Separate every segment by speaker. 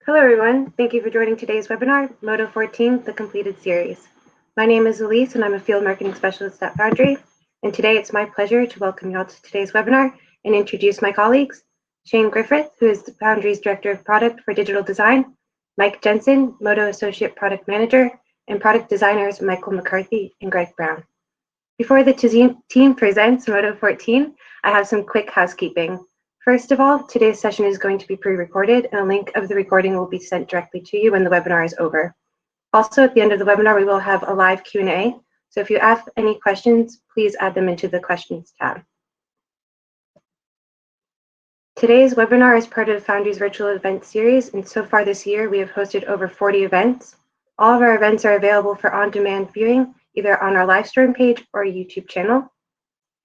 Speaker 1: Hello everyone, thank you for joining today's webinar, Moto 14, the completed series. My name is Elise and I'm a field marketing specialist at Foundry. And today it's my pleasure to welcome you all to today's webinar and introduce my colleagues, Shane Griffith, who is the Foundry's Director of Product for Digital Design, Mike Jensen, Moto Associate Product Manager, and product designers Michael McCarthy and Greg Brown. Before the team presents Moto 14, I have some quick housekeeping. First of all, today's session is going to be pre-recorded and a link of the recording will be sent directly to you when the webinar is over. Also, at the end of the webinar, we will have a live Q&A. So if you have any questions, please add them into the questions tab. Today's webinar is part of Foundry's virtual event series, and so far this year, we have hosted over 40 events. All of our events are available for on-demand viewing, either on our live stream page or YouTube channel.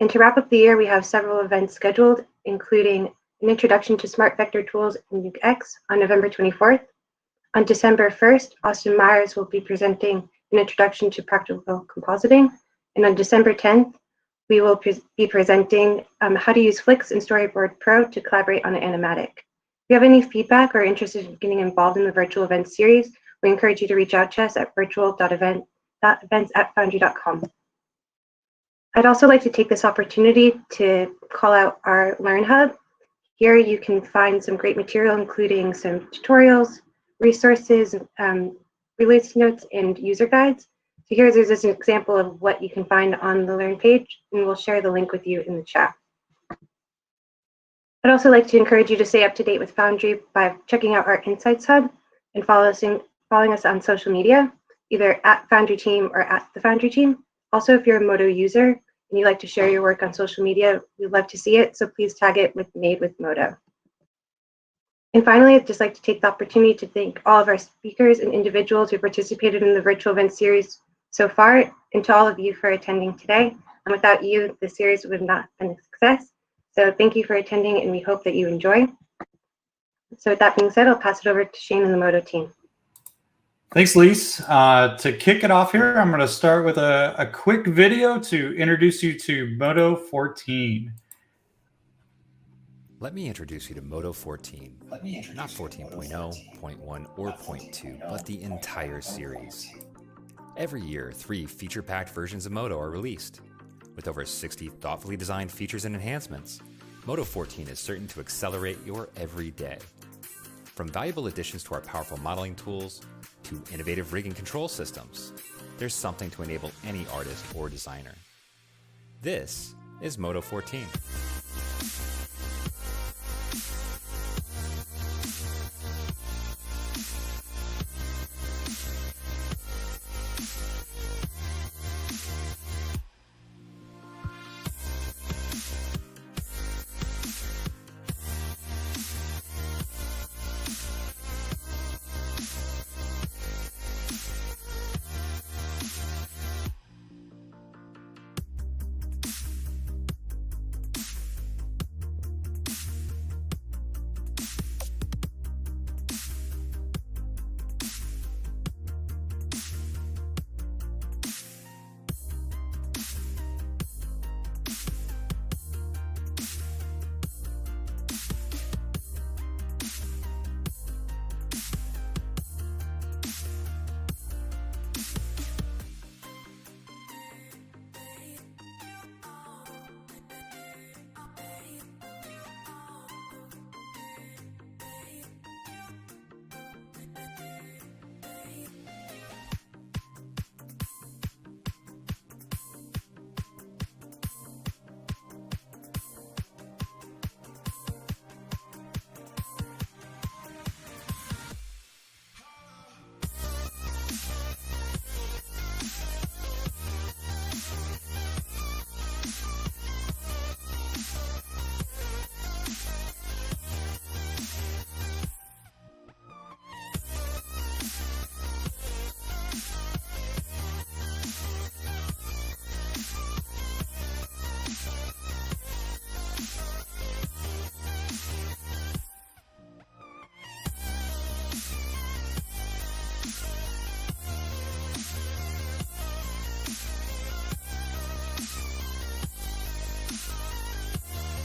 Speaker 1: And to wrap up the year, we have several events scheduled, including an introduction to Smart Vector Tools in UX on November 24th. On December 1st, Austin Myers will be presenting an introduction to practical compositing. And on December 10th, we will be presenting how to use Flix and Storyboard Pro to collaborate on an animatic. If you have any feedback or are interested in getting involved in the virtual event series, we encourage you to reach out to us at virtual.events@foundry.com. I'd also like to take this opportunity to call out our Learn Hub. Here you can find some great material, including some tutorials, resources, release notes, and user guides. So here's just an example of what you can find on the Learn page, and we'll share the link with you in the chat. I'd also like to encourage you to stay up to date with Foundry by checking out our Insights Hub and following us on social media, either at Foundry Team or at the Foundry Team. Also, if you're a Moto user and you like to share your work on social media, we'd love to see it, so please tag it with Made with Moto. And finally, I'd just like to take the opportunity to thank all of our speakers and individuals who participated in the virtual event series so far, and to all of you for attending today. And without you, the series would not have been a success. So thank you for attending, and we hope that you enjoy. So with that being said, I'll pass it over to Shane and the Moto team.
Speaker 2: Thanks, Lise. To kick it off here, I'm going to start with a quick video to introduce you to Moto 14.
Speaker 3: Let me introduce you to Moto 14. Not 14.0, 0.1, or 0.2, but the entire series. Every year, 3 feature-packed versions of Moto are released. With over 60 thoughtfully designed features and enhancements, Moto 14 is certain to accelerate your everyday. From valuable additions to our powerful modeling tools, to innovative rig and control systems, there's something to enable any artist or designer. This is Moto 14.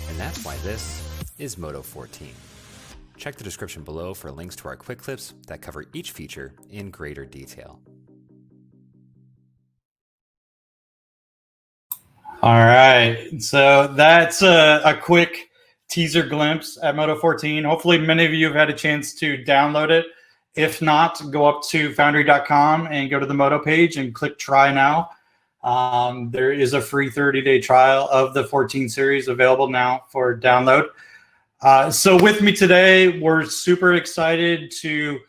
Speaker 3: And that's why this is Moto 14. Check the description below for links to our quick clips that cover each feature in greater detail.
Speaker 2: All right, so that's a quick teaser glimpse at Moto 14. Hopefully many of you have had a chance to download it. If not, go up to foundry.com and go to the Moto page and click try now. There is a free 30-day trial of the 14 series available now for download. So with me today, we're super excited to,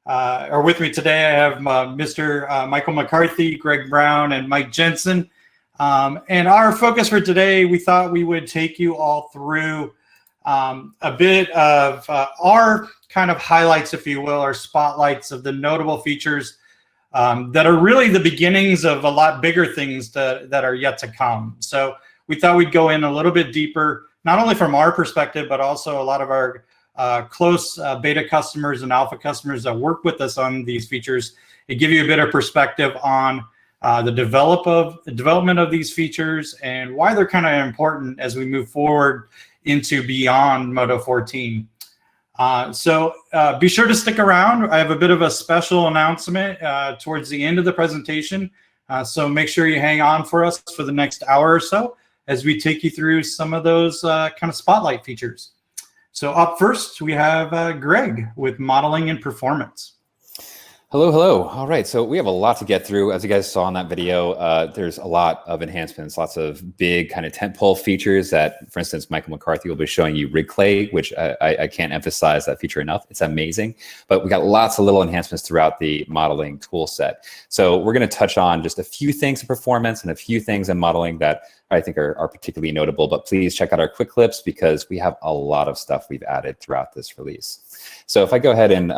Speaker 2: or with me today, I have Mr. Michael McCarthy, Greg Brown, and Mike Jensen. And our focus for today, we thought we would take you all through a bit of our kind of highlights, if you will, or spotlights of the notable features that are really the beginnings of a lot bigger things that are yet to come. So we thought we'd go in a little bit deeper, not only from our perspective, but also a lot of our close beta customers and alpha customers that work with us on these features, and give you a bit of perspective on the development of these features and why they're kind of important as we move forward into beyond Moto 14. So be sure to stick around. I have a bit of a special announcement towards the end of the presentation. So make sure you hang on for us for the next hour or so as we take you through some of those kind of spotlight features. So up first, we have Greg with modeling and performance.
Speaker 4: Hello, hello. All right, so we have a lot to get through. As you guys saw in that video, there's a lot of enhancements, lots of big kind of tentpole features that, for instance, Michael McCarthy will be showing you RigClay, which I can't emphasize that feature enough. It's amazing. But we got lots of little enhancements throughout the modeling tool set. So we're going to touch on just a few things in performance and a few things in modeling that I think are particularly notable. But please check out our quick clips because we have a lot of stuff we've added throughout this release. So if I go ahead and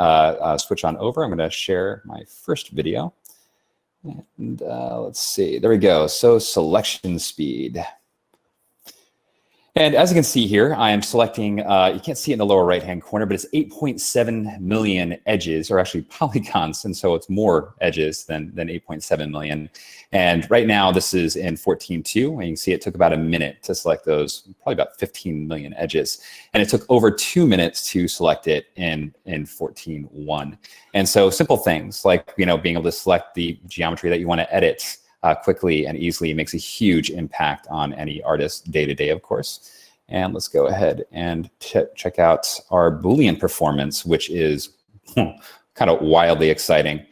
Speaker 4: switch on over, I'm going to share my first video. And let's see, there we go. So selection speed. And as you can see here, I am selecting, you can't see it in the lower right-hand corner, but it's 8.7 million edges, or actually polygons, and so it's more edges than 8.7 million. And right now, this is in 14.2, and you can see it took about a minute to select those, probably about 15 million edges. And it took over 2 minutes to select it in 14.1. And so simple things like, being able to select the geometry that you want to edit quickly and easily makes a huge impact on any artist day-to-day, of course. And let's go ahead and check out our Boolean performance, which is kind of wildly exciting.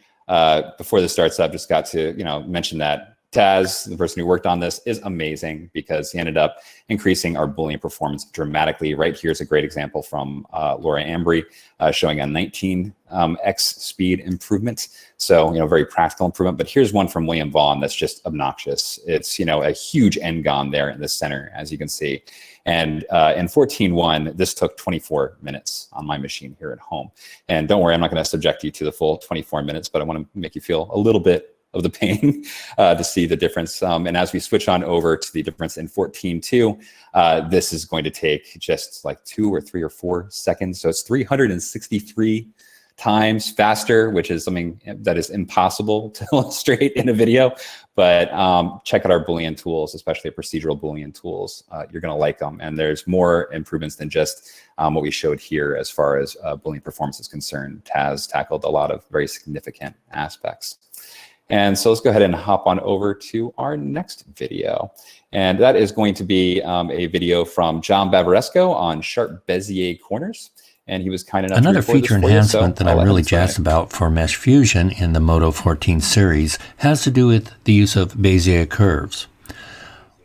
Speaker 4: Before this starts up, just got to mention that Taz, the person who worked on this, is amazing because he ended up increasing our Boolean performance dramatically. Right here's a great example from Laura Ambry showing a 19x speed improvement. So, very practical improvement. But here's one from William Vaughan that's just obnoxious. It's, a huge n-gon there in the center, as you can see. And in 14.1, this took 24 minutes on my machine here at home. And don't worry, I'm not going to subject you to the full 24 minutes, but I want to make you feel a little bit of the pain to see the difference. And as we switch on over to the difference in 14.2, this is going to take just like 2 or 3 or 4 seconds. So it's 363 times faster, which is something that is impossible to illustrate in a video. But check out our Boolean tools, especially procedural Boolean tools. You're going to like them. And there's more improvements than just what we showed here as far as Boolean performance is concerned. Taz tackled a lot of very significant aspects. And so let's go ahead and hop on over to our next video. And that is going to be a video from John Bavaresco on sharp Bezier corners. And he was kind enough
Speaker 5: Another
Speaker 4: to record
Speaker 5: feature
Speaker 4: this for you,
Speaker 5: enhancement
Speaker 4: so
Speaker 5: that
Speaker 4: I'll
Speaker 5: I'm
Speaker 4: let
Speaker 5: really
Speaker 4: him explain
Speaker 5: jazzed
Speaker 4: it.
Speaker 5: about for Mesh Fusion in the Moto 14 series has to do with the use of Bezier curves.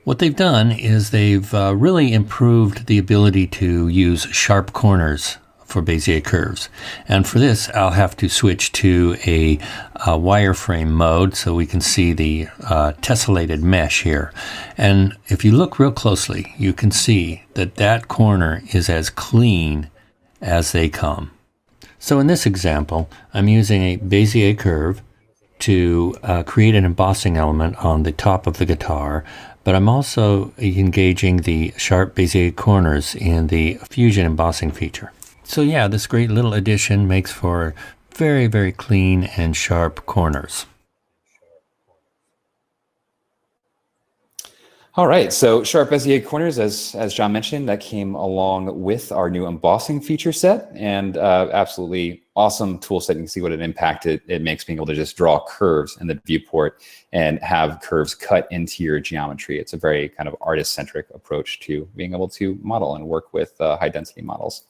Speaker 5: What they've done is they've really improved the ability to use sharp corners for Bezier curves. And for this, I'll have to switch to a wireframe mode so we can see the tessellated mesh here. And if you look real closely, you can see that that corner is as clean as they come. So in this example, I'm using a Bezier curve to create an embossing element on the top of the guitar, but I'm also engaging the sharp Bezier corners in the Fusion embossing feature. So yeah, this great little addition makes for very, very clean and sharp corners.
Speaker 4: All right, so Sharp Bezier corners, as John mentioned, that came along with our new embossing feature set, and absolutely awesome tool set. You can see what an impact it makes being able to just draw curves in the viewport and have curves cut into your geometry. It's a very kind of artist-centric approach to being able to model and work with high-density models.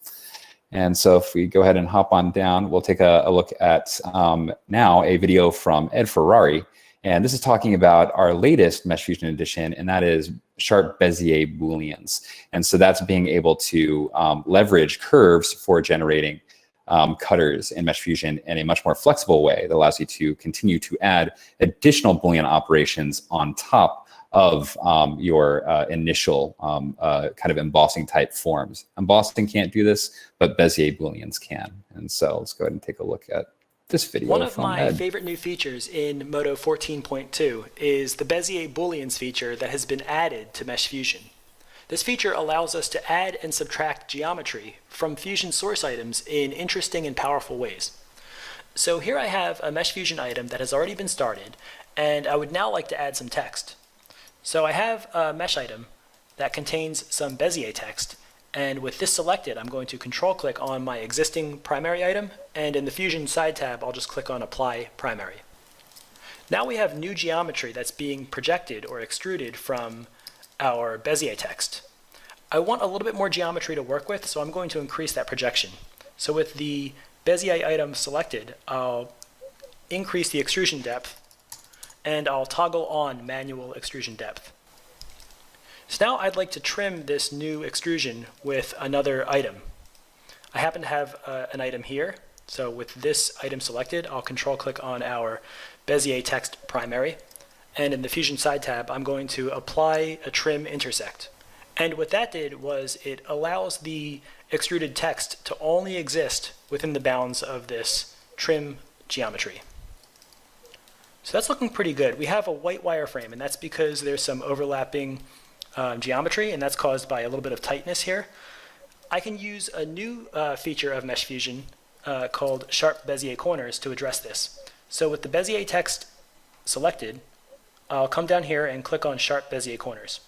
Speaker 4: And so if we go ahead and hop on down, we'll take a look at now a video from Ed Ferrari. And this is talking about our latest Mesh Fusion edition, and that is Sharp Bezier Booleans. And so that's being able to leverage curves for generating cutters in Mesh Fusion in a much more flexible way that allows you to continue to add additional Boolean operations on top of your initial kind of embossing type forms. Embossing can't do this, but Bezier Booleans can. And so let's go ahead and take a look at this video.
Speaker 6: One of my favorite new features in Modo 14.2 is the Bezier Booleans feature that has been added to Mesh Fusion. This feature allows us to add and subtract geometry from Fusion source items in interesting and powerful ways. So here I have a Mesh Fusion item that has already been started, and I would now like to add some text. So I have a mesh item that contains some Bezier text, and with this selected, I'm going to control click on my existing primary item, and in the Fusion side tab, I'll just click on Apply Primary. Now we have new geometry that's being projected or extruded from our Bezier text. I want a little bit more geometry to work with, so I'm going to increase that projection. So with the Bezier item selected, I'll increase the extrusion depth, and I'll toggle on manual extrusion depth. So now I'd like to trim this new extrusion with another item. I happen to have an item here, so with this item selected, I'll control click on our Bezier text primary, and in the Fusion side tab, I'm going to apply a trim intersect. And what that did was it allows the extruded text to only exist within the bounds of this trim geometry. So that's looking pretty good. We have a white wireframe, and that's because there's some overlapping geometry, and that's caused by a little bit of tightness here. I can use a new feature of Mesh Fusion called Sharp Bezier Corners to address this. So with the Bezier text selected, I'll come down here and click on Sharp Bezier Corners.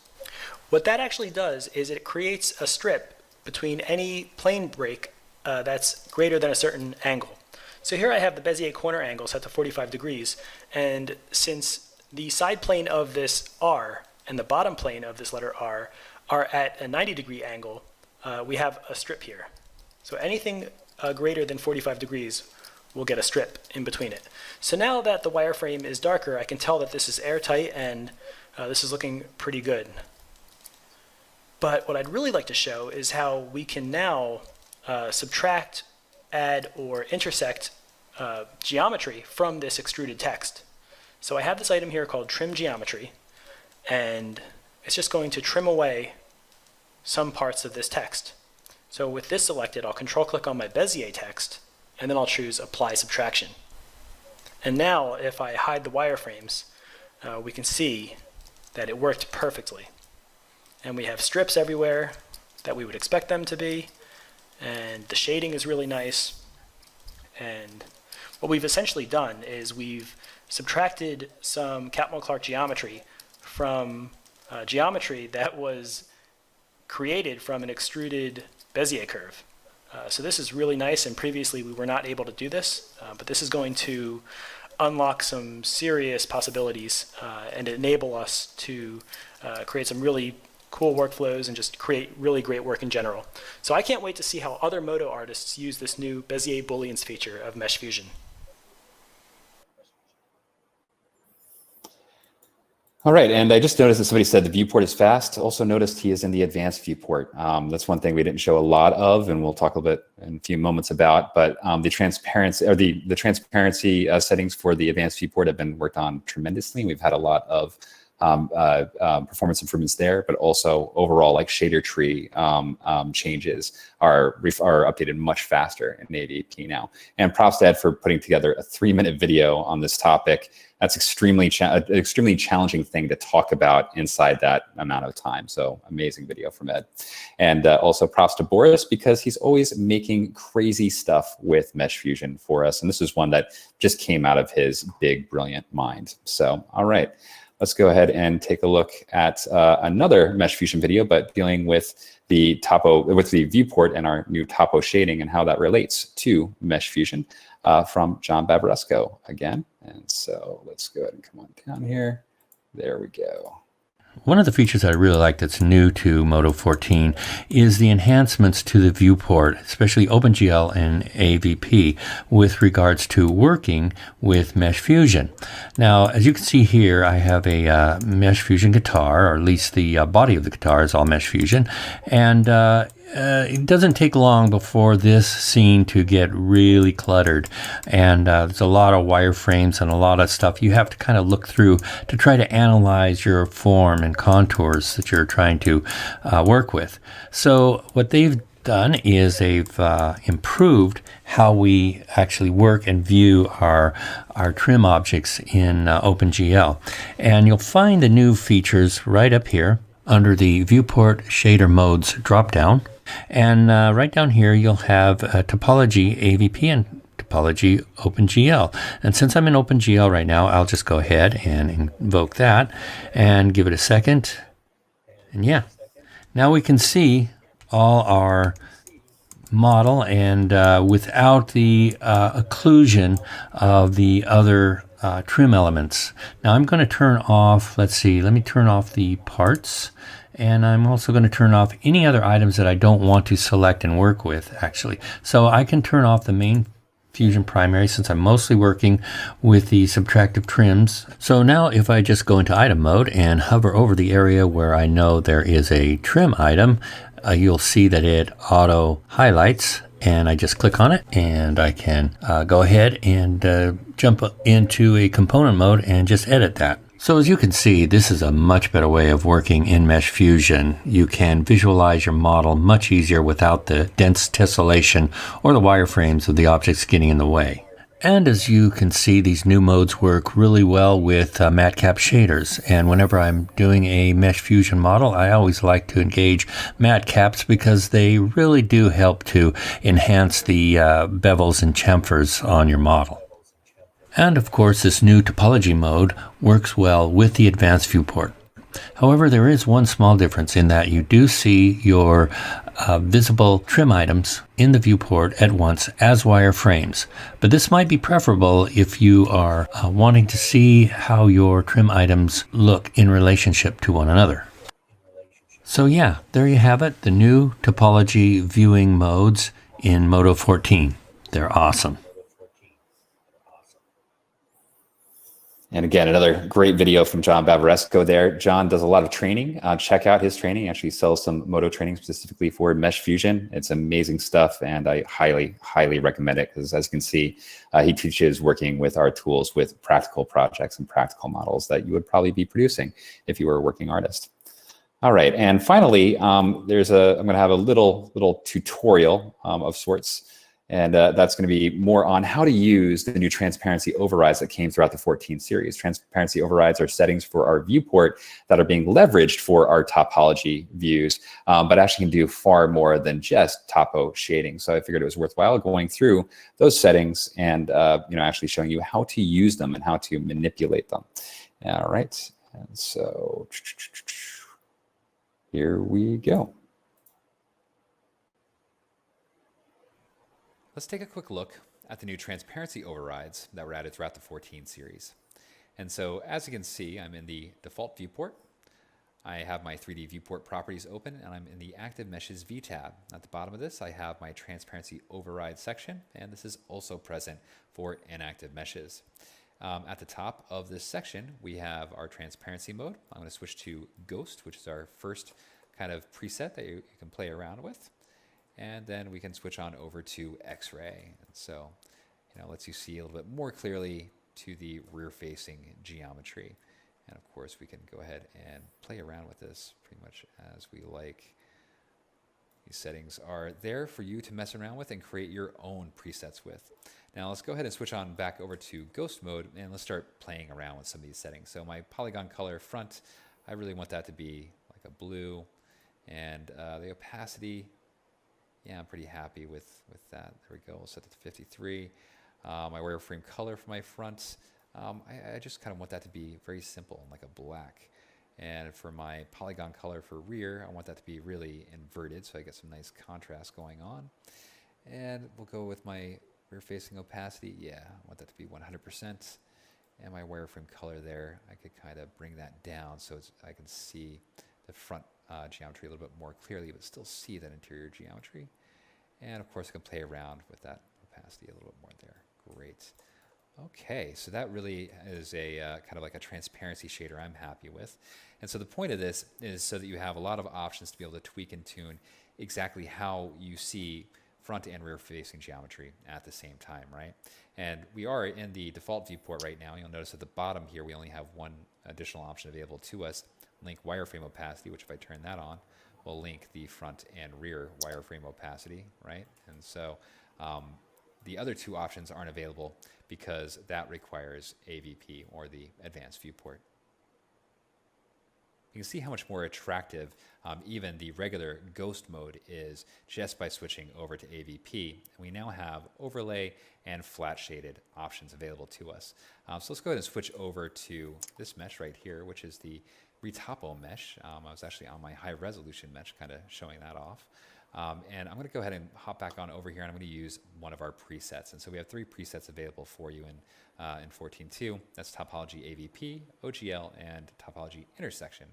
Speaker 6: What that actually does is it creates a strip between any plane break that's greater than a certain angle. So here I have the Bezier corner angle set to 45 degrees, and since the side plane of this R and the bottom plane of this letter R are at a 90-degree angle, we have a strip here. So anything greater than 45 degrees will get a strip in between it. So now that the wireframe is darker, I can tell that this is airtight, and this is looking pretty good. But what I'd really like to show is how we can now subtract, add, or intersect geometry from this extruded text. So I have this item here called Trim Geometry, and it's just going to trim away some parts of this text. So with this selected, I'll control click on my Bezier text, and then I'll choose Apply Subtraction. And now if I hide the wireframes, we can see that it worked perfectly. And we have strips everywhere that we would expect them to be, and the shading is really nice. And what we've essentially done is we've subtracted some Catmull-Clark geometry from geometry that was created from an extruded Bezier curve. So this is really nice, and previously we were not able to do this, but this is going to unlock some serious possibilities and enable us to create some really cool workflows and just create really great work in general. So I can't wait to see how other Modo artists use this new Bezier Booleans feature of Mesh Fusion.
Speaker 4: All right, and I just noticed that somebody said the viewport is fast. Also noticed he is in the advanced viewport. That's one thing we didn't show a lot of, and we'll talk a little bit in a few moments about. But the transparency or the transparency settings for the advanced viewport have been worked on tremendously. We've had a lot of performance improvements there, but also overall like shader tree changes are updated much faster in 880p now. And props to Ed for putting together a 3-minute video on this topic. That's extremely challenging thing to talk about inside that amount of time. So amazing video from Ed. And also props to Boris, because he's always making crazy stuff with Mesh Fusion for us. And this is one that just came out of his big, brilliant mind. So, all right. let's go ahead and take a look at another Mesh Fusion video, but dealing with the viewport and our new topo shading and how that relates to Mesh Fusion from John Babaresco again. And so let's go ahead and come on down here. There we go.
Speaker 5: One of the features I really like that's new to Moto 14 is the enhancements to the viewport, especially OpenGL and AVP, with regards to working with Mesh Fusion. Now, as you can see here, I have a Mesh Fusion guitar, or at least the body of the guitar is all Mesh Fusion, and it doesn't take long before this scene to get really cluttered, and there's a lot of wireframes and a lot of stuff you have to kind of look through to try to analyze your form and contours that you're trying to work with. So what they've done is they've improved how we actually work and view our trim objects in OpenGL, and you'll find the new features right up here under the Viewport Shader Modes dropdown. And right down here, you'll have Topology AVP and Topology OpenGL. And since I'm in OpenGL right now, I'll just go ahead and invoke that and give it a second. And yeah, now we can see all our model and without the occlusion of the other trim elements. Now I'm going to turn off, let me turn off the parts. And I'm also going to turn off any other items that I don't want to select and work with, actually. So I can turn off the main Fusion primary since I'm mostly working with the subtractive trims. So now if I just go into item mode and hover over the area where I know there is a trim item, you'll see that it auto highlights, and I just click on it and I can go ahead and jump into a component mode and just edit that. So as you can see, this is a much better way of working in Mesh Fusion. You can visualize your model much easier without the dense tessellation or the wireframes of the objects getting in the way. And as you can see, these new modes work really well with matcap shaders. And whenever I'm doing a Mesh Fusion model, I always like to engage matcaps because they really do help to enhance the bevels and chamfers on your model. And of course, this new topology mode works well with the advanced viewport. However, there is one small difference in that you do see your visible trim items in the viewport at once as wireframes. But this might be preferable if you are wanting to see how your trim items look in relationship to one another. So yeah, there you have it, the new topology viewing modes in Moto 14. They're awesome.
Speaker 4: And again, another great video from John Babaresco there. John does a lot of training. Check out his training. He actually sells some Moto training specifically for Mesh Fusion. It's amazing stuff, and I highly, highly recommend it because, as you can see, he teaches working with our tools with practical projects and practical models that you would probably be producing if you were a working artist. All right, and finally, I'm going to have a little tutorial of sorts. And that's going to be more on how to use the new transparency overrides that came throughout the 14 series. Transparency overrides are settings for our viewport that are being leveraged for our topology views, but actually can do far more than just topo shading. So I figured it was worthwhile going through those settings and actually showing you how to use them and how to manipulate them. All right, and so here we go.
Speaker 3: Let's take a quick look at the new transparency overrides that were added throughout the 14 series. And so as you can see, I'm in the default viewport. I have my 3D viewport properties open, and I'm in the Active Meshes V tab. At the bottom of this, I have my transparency override section, and this is also present for inactive meshes. At the top of this section, we have our transparency mode. I'm going to switch to Ghost, which is our first kind of preset that you can play around with. And then we can switch on over to X-ray. And so, lets you see a little bit more clearly to the rear-facing geometry. And of course, we can go ahead and play around with this pretty much as we like. These settings are there for you to mess around with and create your own presets with. Now let's go ahead and switch on back over to Ghost mode, and let's start playing around with some of these settings. So my polygon color front, I really want that to be like a blue, and the opacity, yeah, I'm pretty happy with that. There we go. We'll set it to 53. My wireframe color for my front,
Speaker 4: I just kind of want that to be very simple, like a black. And for my polygon color for rear, I want that to be really inverted, so I get some nice contrast going on. And we'll go with my rear facing opacity. Yeah, I want that to be 100%. And my wireframe color there, I could kind of bring that down so I can see the front geometry a little bit more clearly, but still see that interior geometry. And of course, I can play around with that opacity a little bit more there. Great. Okay, so that really is a kind of like a transparency shader I'm happy with. And so the point of this is so that you have a lot of options to be able to tweak and tune exactly how you see front and rear facing geometry at the same time, right? And we are in the default viewport right now. You'll notice at the bottom here, we only have one additional option available to us, link wireframe opacity, which if I turn that on, will link the front and rear wireframe opacity, right? And so the other two options aren't available because that requires AVP, or the advanced viewport. You can see how much more attractive even the regular ghost mode is just by switching over to AVP. And we now have overlay and flat shaded options available to us. So let's go ahead and switch over to this mesh right here, which is the Retopo mesh. I was actually on my high resolution mesh, kind of showing that off. And I'm going to go ahead and hop back on over here, and I'm going to use one of our presets. And so we have 3 presets available for you in 14.2. That's Topology AVP, OGL, and Topology Intersection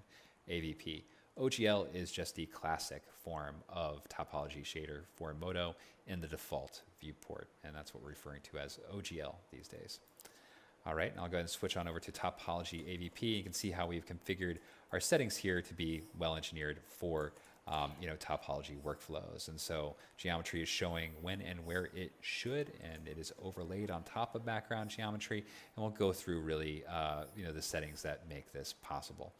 Speaker 4: AVP. OGL is just the classic form of topology shader for Modo in the default viewport, and that's what we're referring to as OGL these days. All right, and I'll go ahead and switch on over to Topology AVP. You can see how we've configured our settings here to be well engineered for topology workflows. And so geometry is showing when and where it should, and it is overlaid on top of background geometry. And we'll go through really, the settings that make this possible.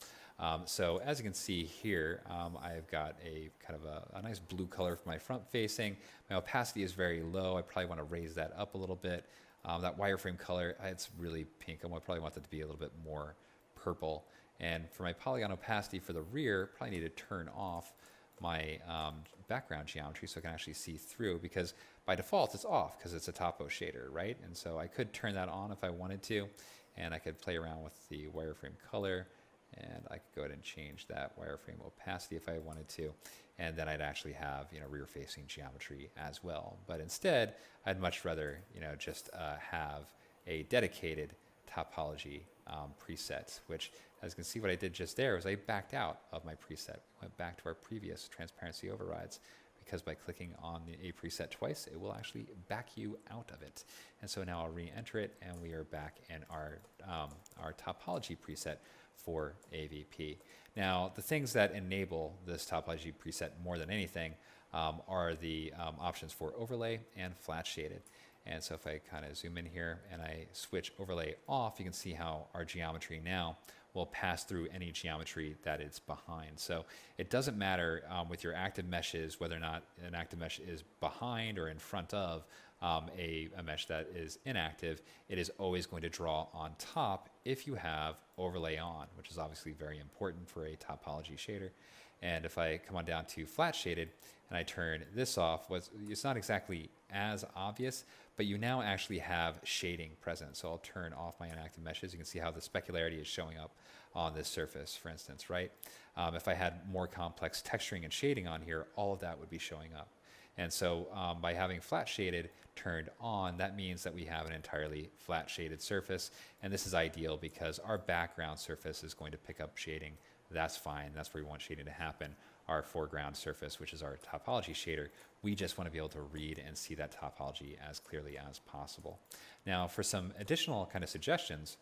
Speaker 4: So as you can see here, I've got a kind of a nice blue color for my front facing. My opacity is very low. I probably want to raise that up a little bit. That wireframe color, it's really pink. I probably want that to be a little bit more purple. And for my polygon opacity for the rear, probably need to turn off my background geometry so I can actually see through, because by default it's off because it's a topo shader, right? And so I could turn that on if I wanted to, and I could play around with the wireframe color, and I could go ahead and change that wireframe opacity if I wanted to, and then I'd actually have rear facing geometry as well. But instead, I'd much rather just have a dedicated topology preset, which, as you can see, what I did just there was I backed out of my preset, went back to our previous transparency overrides, because by clicking on a preset twice, it will actually back you out of it. And so now I'll re-enter it, and we are back in our topology preset for AVP. Now, the things that enable this topology preset more than anything are the options for overlay and flat shaded. And so if I kind of zoom in here and I switch overlay off, you can see how our geometry now will pass through any geometry that it's behind. So it doesn't matter with your active meshes whether or not an active mesh is behind or in front of a mesh that is inactive. It is always going to draw on top if you have overlay on, which is obviously very important for a topology shader. And if I come on down to flat shaded and I turn this off, it's not exactly as obvious, but you now actually have shading present. So I'll turn off my inactive meshes. You can see how the specularity is showing up on this surface, for instance, right? If I had more complex texturing and shading on here, all of that would be showing up. And so by having flat shaded turned on, that means that we have an entirely flat shaded surface. And this is ideal because our background surface is going to pick up shading. That's fine. That's where we want shading to happen. Our foreground surface, which is our topology shader, we just want to be able to read and see that topology as clearly as possible. Now, for some additional kind of suggestions,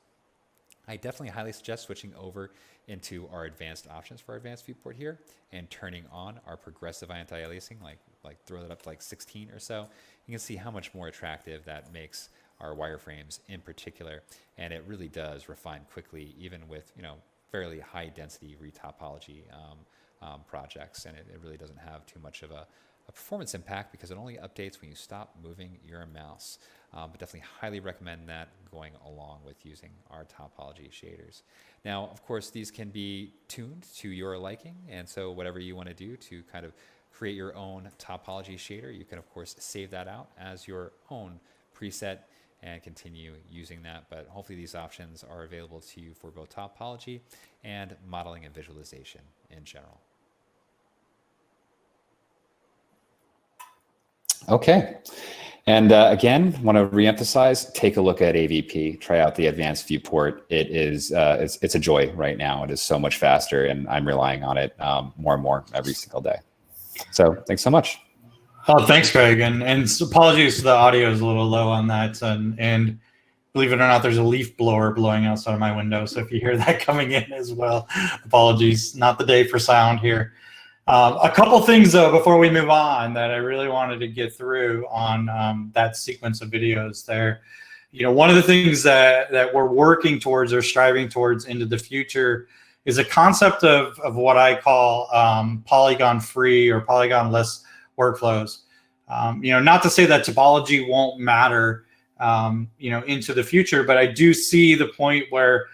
Speaker 4: I definitely highly suggest switching over into our advanced options for our advanced viewport here and turning on our progressive anti-aliasing, like throw that up to like 16 or so. You can see how much more attractive that makes our wireframes in particular, and it really does refine quickly, even with fairly high density retopology projects, and it really doesn't have too much of a performance impact because it only updates when you stop moving your mouse. But definitely highly recommend that going along with using our topology shaders. Now, of course, these can be tuned to your liking, and so whatever you want to do to kind of create your own topology shader, you can of course save that out as your own preset
Speaker 3: and continue using that. But hopefully these options are available to you for both topology and modeling and visualization in general.
Speaker 4: Okay. And again, want to reemphasize, take a look at AVP, try out the advanced viewport. It is, it's a joy right now. It is so much faster, and I'm relying on it more and more every single day. So thanks so much.
Speaker 2: Oh, thanks, Greg. And apologies, the audio is a little low on that. And believe it or not, there's a leaf blower blowing outside of my window. So if you hear that coming in as well, apologies. Not the day for sound here. A couple things, though, before we move on that I really wanted to get through on that sequence of videos there. You know, one of the things that we're working towards or striving towards into the future is a concept of what I call polygon-free or polygon-less workflows. You know, not to say that topology won't matter, you know, into the future, but I do see the point where,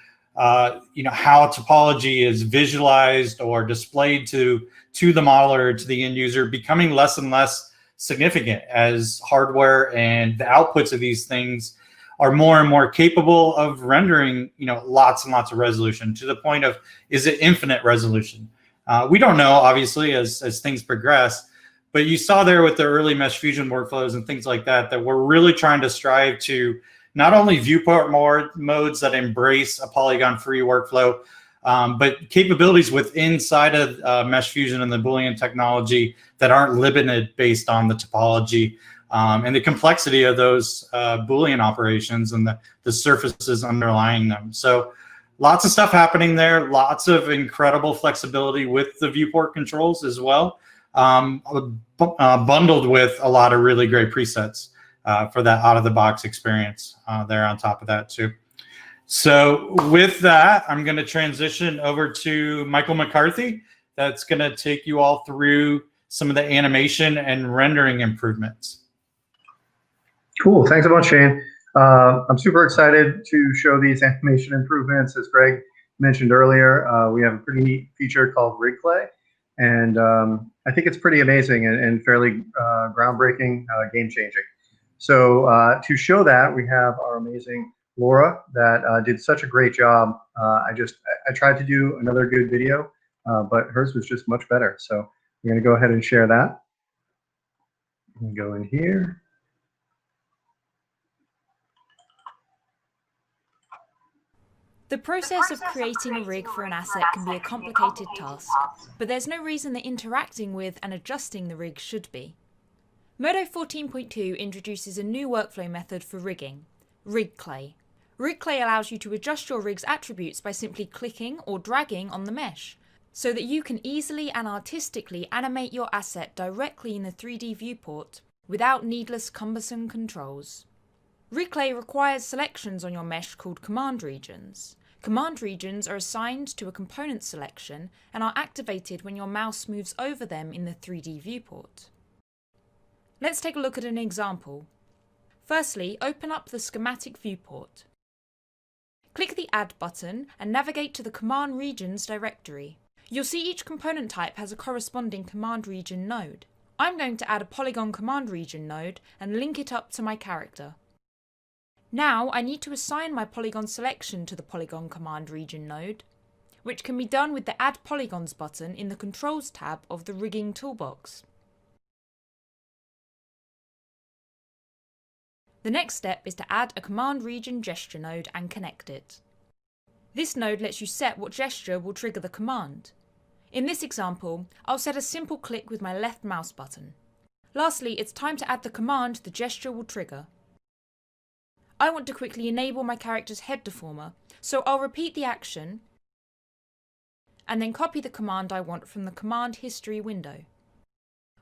Speaker 2: you know, how topology is visualized or displayed to the modeler, to the end user, becoming less and less significant as hardware and the outputs of these things are more and more capable of rendering, you know, lots and lots of resolution, to the point of, is it infinite resolution? We don't know, obviously, as things progress, but you saw there with the early Mesh Fusion workflows and things like that, that we're really trying to strive to not only viewport modes that embrace a polygon-free workflow, but capabilities inside of Mesh Fusion and the Boolean technology that aren't limited based on the topology and the complexity of those Boolean operations and the surfaces underlying them. So lots of stuff happening there, lots of incredible flexibility with the viewport controls as well, bundled with a lot of really great presets for that out-of-the-box experience there on top of that too. So with that, I'm going to transition over to Michael McCarthy. That's going to take you all through some of the animation and rendering improvements.
Speaker 7: Cool. Thanks a bunch, Shane. I'm super excited to show these animation improvements. As Greg mentioned earlier, we have a pretty neat feature called Rig Clay, and I think it's pretty amazing and fairly groundbreaking, game-changing. So to show that, we have our amazing Laura that did such a great job. I tried to do another good video, but hers was just much better. So I'm going to go ahead and share that. And go in here.
Speaker 8: The process of creating a rig for an asset can be a complicated task, but there's no reason that interacting with and adjusting the rig should be. Modo 14.2 introduces a new workflow method for rigging, Rig Clay. Rig Clay allows you to adjust your rig's attributes by simply clicking or dragging on the mesh, so that you can easily and artistically animate your asset directly in the 3D viewport without needless cumbersome controls. Rig Clay requires selections on your mesh called command regions. Command regions are assigned to a component selection and are activated when your mouse moves over them in the 3D viewport. Let's take a look at an example. Firstly, open up the schematic viewport. Click the Add button and navigate to the Command Regions directory. You'll see each component type has a corresponding command region node. I'm going to add a polygon command region node and link it up to my character. Now I need to assign my polygon selection to the polygon command region node, which can be done with the Add Polygons button in the Controls tab of the Rigging toolbox. The next step is to add a command region gesture node and connect it. This node lets you set what gesture will trigger the command. In this example, I'll set a simple click with my left mouse button. Lastly, it's time to add the command the gesture will trigger. I want to quickly enable my character's head deformer, so I'll repeat the action and then copy the command I want from the command history window.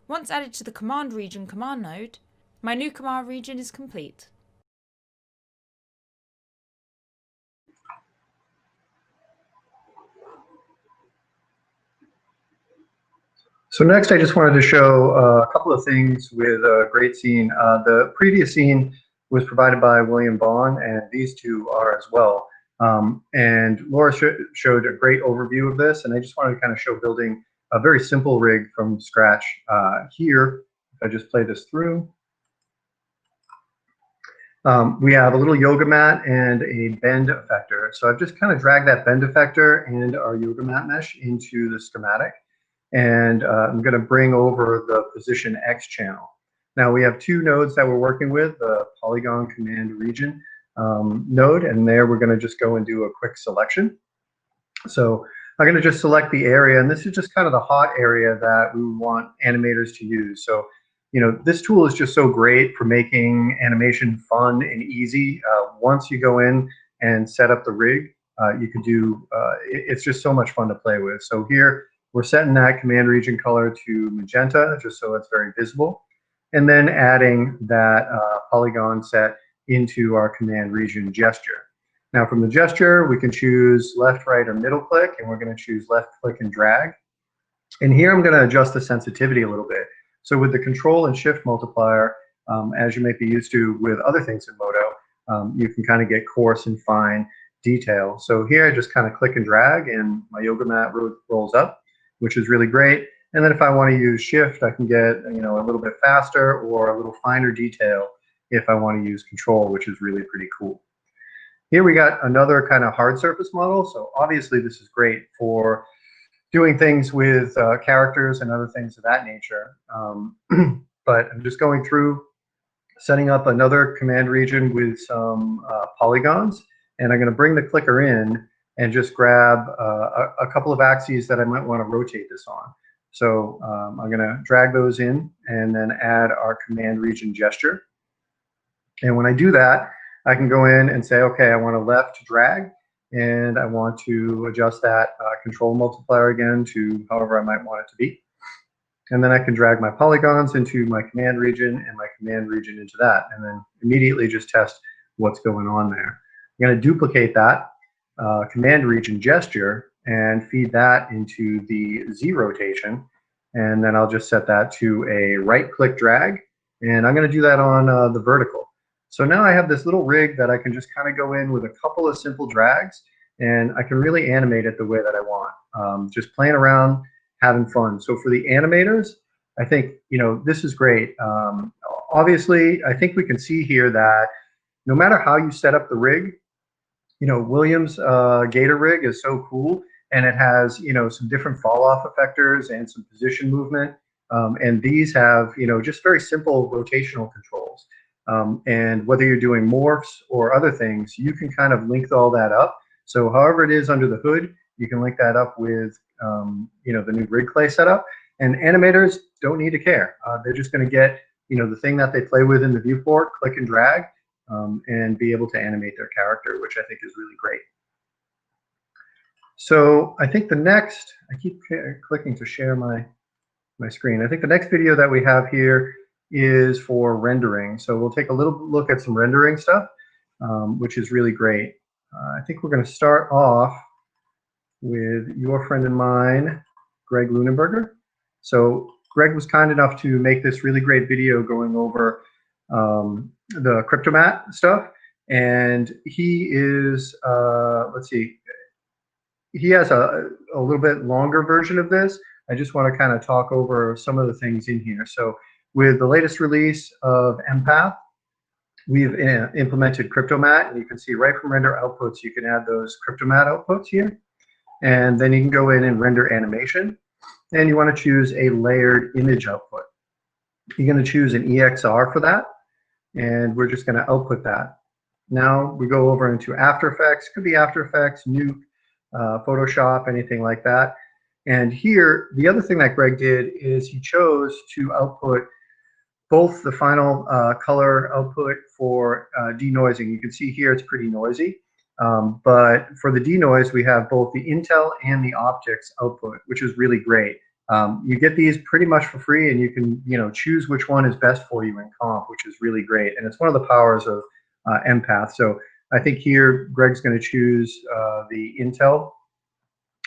Speaker 8: Once added to the command region command node, my new command region is complete.
Speaker 7: So next, I just wanted to show a couple of things with a great scene. The previous scene was provided by William Vaughn, and these two are as well. And Laura showed a great overview of this, and I just wanted to kind of show building a very simple rig from scratch here. If I just play this through. We have a little yoga mat and a bend effector. So I've just kind of dragged that bend effector and our yoga mat mesh into the schematic. And I'm going to bring over the position X channel. Now we have two nodes that we're working with, the polygon command region node, and there we're going to just go and do a quick selection. So I'm going to just select the area, and this is just kind of the hot area that we want animators to use. So, you know, this tool is just so great for making animation fun and easy. Once you go in and set up the rig, you can do, it's just so much fun to play with. So here, we're setting that command region color to magenta, just so it's very visible, and then adding that polygon set into our command region gesture. Now from the gesture, we can choose left, right, or middle click, and we're going to choose left click and drag. And here I'm going to adjust the sensitivity a little bit. So with the control and shift multiplier, as you might be used to with other things in Modo, you can kind of get coarse and fine detail. So here I just kind of click and drag, and my yoga mat rolls up, which is really great. And then if I want to use shift, I can get, you know, a little bit faster or a little finer detail if I want to use control, which is really pretty cool. Here we got another kind of hard surface model. So obviously this is great for doing things with characters and other things of that nature. But I'm just going through, setting up another command region with some polygons, and I'm going to bring the clicker in and just grab a couple of axes that I might want to rotate this on. So I'm going to drag those in and then add our command region gesture. And when I do that, I can go in and say, okay, I want a left drag, and I want to adjust that control multiplier again to however I might want it to be. And then I can drag my polygons into my command region and my command region into that, and then immediately just test what's going on there. I'm going to duplicate that command region gesture and feed that into the Z rotation, and then I'll just set that to a right click drag, and I'm going to do that on the vertical. So now I have this little rig that I can just kind of go in with a couple of simple drags, and I can really animate it the way that I want. Just playing around, having fun. So for the animators, I think, you know, this is great. Obviously, I think we can see here that no matter how you set up the rig, you know, Williams Gator rig is so cool, and it has, you know, some different fall off effectors and some position movement. And these have, you know, just very simple rotational controls. And whether you're doing morphs or other things, you can kind of link all that up. So however it is under the hood, you can link that up with, you know, the new rig clay setup. And animators don't need to care. They're just going to get, you know, the thing that they play with in the viewport, click and drag, and be able to animate their character, which I think is really great. So I think the next, I keep clicking to share my screen. I think the next video that we have here is for rendering. So we'll take a little look at some rendering stuff, which is really great. I think we're going to start off with your friend and mine, Greg Lunenberger. So Greg was kind enough to make this really great video going over the Cryptomatte stuff. And he is, let's see, he has a little bit longer version of this. I just want to kind of talk over some of the things in here. So with the latest release of Empath, we've implemented Cryptomatte, and you can see right from render outputs, you can add those Cryptomatte outputs here. And then you can go in and render animation, and you want to choose a layered image output. You're going to choose an EXR for that, and we're just going to output that. Now we go over into After Effects, could be After Effects, Nuke, Photoshop, anything like that. And here, the other thing that Greg did is he chose to output both the final color output for denoising. You can see here it's pretty noisy, but for the denoise, we have both the Intel and the optics output, which is really great. You get these pretty much for free, and you can, you know, choose which one is best for you in comp, which is really great. And it's one of the powers of Empath. So I think here Greg's going to choose the Intel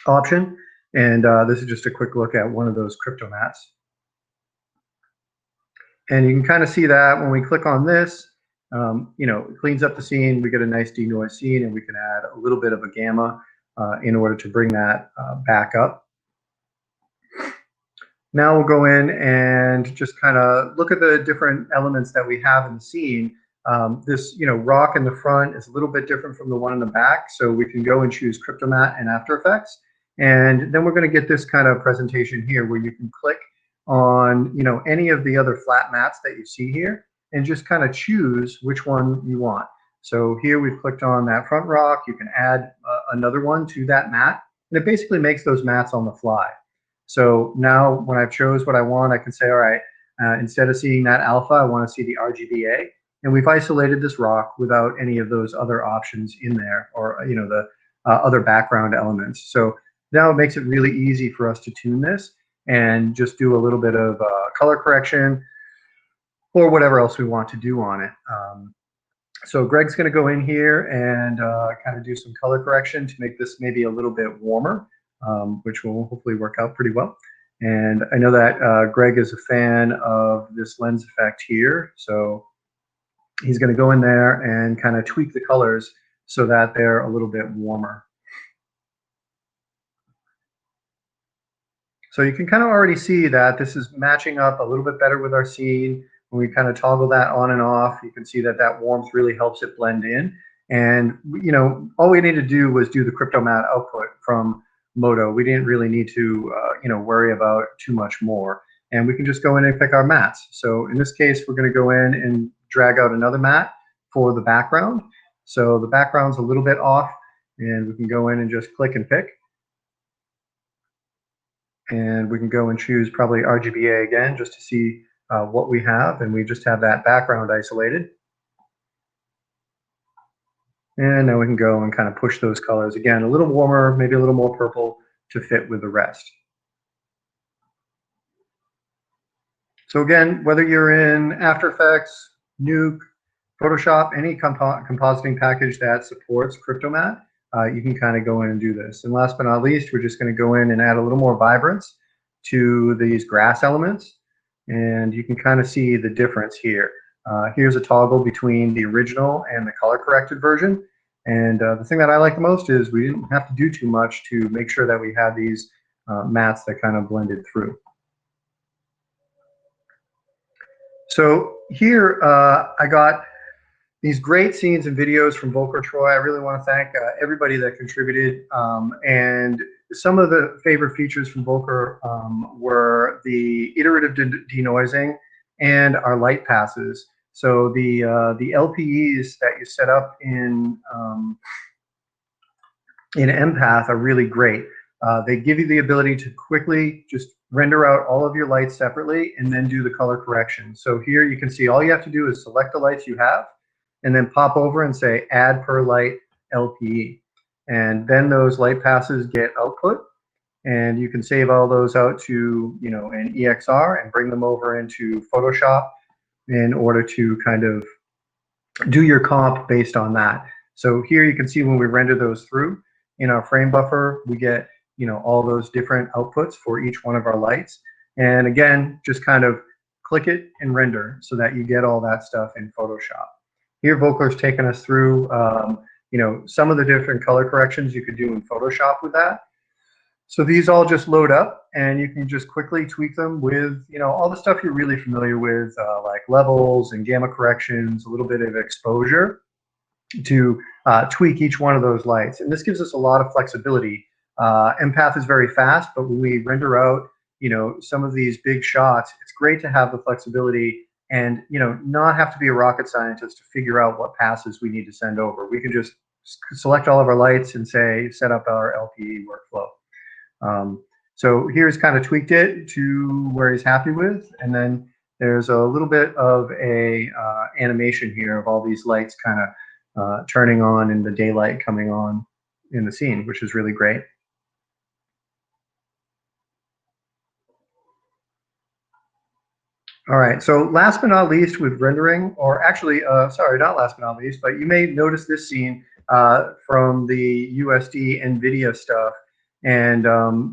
Speaker 7: option, and this is just a quick look at one of those Cryptomattes. And you can kind of see that when we click on this, you know, it cleans up the scene. We get a nice denoise scene, and we can add a little bit of a gamma in order to bring that back up. Now we'll go in and just kind of look at the different elements that we have in the scene. This, rock in the front is a little bit different from the one in the back, so we can go and choose Cryptomatte and After Effects. And then we're going to get this kind of presentation here where you can click on, any of the other flat mats that you see here and just kind of choose which one you want. So here we've clicked on that front rock. You can add another one to that mat, and it basically makes those mats on the fly. So now when I've chose what I want, I can say, all right, instead of seeing that alpha, I want to see the RGBA. And we've isolated this rock without any of those other options in there, or the other background elements. So now it makes it really easy for us to tune this and just do a little bit of color correction or whatever else we want to do on it. So Greg's going to go in here and kind of do some color correction to make this maybe a little bit warmer, which will hopefully work out pretty well. And I know that Greg is a fan of this lens effect here, so he's going to go in there and kind of tweak the colors so that they're a little bit warmer. So you can kind of already see that this is matching up a little bit better with our scene. When we kind of toggle that on and off, you can see that that warmth really helps it blend in. And, all we need to do was do the Cryptomatte output from Modo. We didn't really need to, worry about too much more. And we can just go in and pick our mats. So in this case, we're going to go in and drag out another mat for the background. So the background's a little bit off, and we can go in and just click and pick. And we can go and choose probably RGBA again just to see what we have, and we just have that background isolated. And now we can go and kind of push those colors again, a little warmer, maybe a little more purple to fit with the rest. So again, whether you're in After Effects, Nuke, Photoshop, any compositing package that supports Cryptomatte, you can kind of go in and do this. And last but not least, we're just going to go in and add a little more vibrance to these grass elements. And you can kind of see the difference here. Here's a toggle between the original and the color corrected version. And the thing that I like the most is we didn't have to do too much to make sure that we had these mats that kind of blended through. So here I got these great scenes and videos from Volker Troy. I really want to thank everybody that contributed. And some of the favorite features from Volker were the iterative denoising and our light passes. So the LPEs that you set up in Empath are really great. They give you the ability to quickly just render out all of your lights separately and then do the color correction. So here you can see all you have to do is select the lights you have and then pop over and say add per light LPE. And then those light passes get output, and you can save all those out to an EXR and bring them over into Photoshop in order to kind of do your comp based on that. So here you can see when we render those through in our frame buffer, we get all those different outputs for each one of our lights. And again, just kind of click it and render so that you get all that stuff in Photoshop. Here, Volker's taken us through some of the different color corrections you could do in Photoshop with that. So these all just load up, and you can just quickly tweak them with all the stuff you're really familiar with, like levels and gamma corrections, a little bit of exposure to tweak each one of those lights. And this gives us a lot of flexibility. Empath is very fast, but when we render out some of these big shots, it's great to have the flexibility and not have to be a rocket scientist to figure out what passes we need to send over. We can just select all of our lights and say set up our LPE workflow. So here's kind of tweaked it to where he's happy with, and then there's a little bit of a animation here of all these lights kind of turning on and the daylight coming on in the scene, which is really great. All right, so last but not least with rendering, or actually, sorry, not last but not least, but you may notice this scene from the USD NVIDIA stuff. And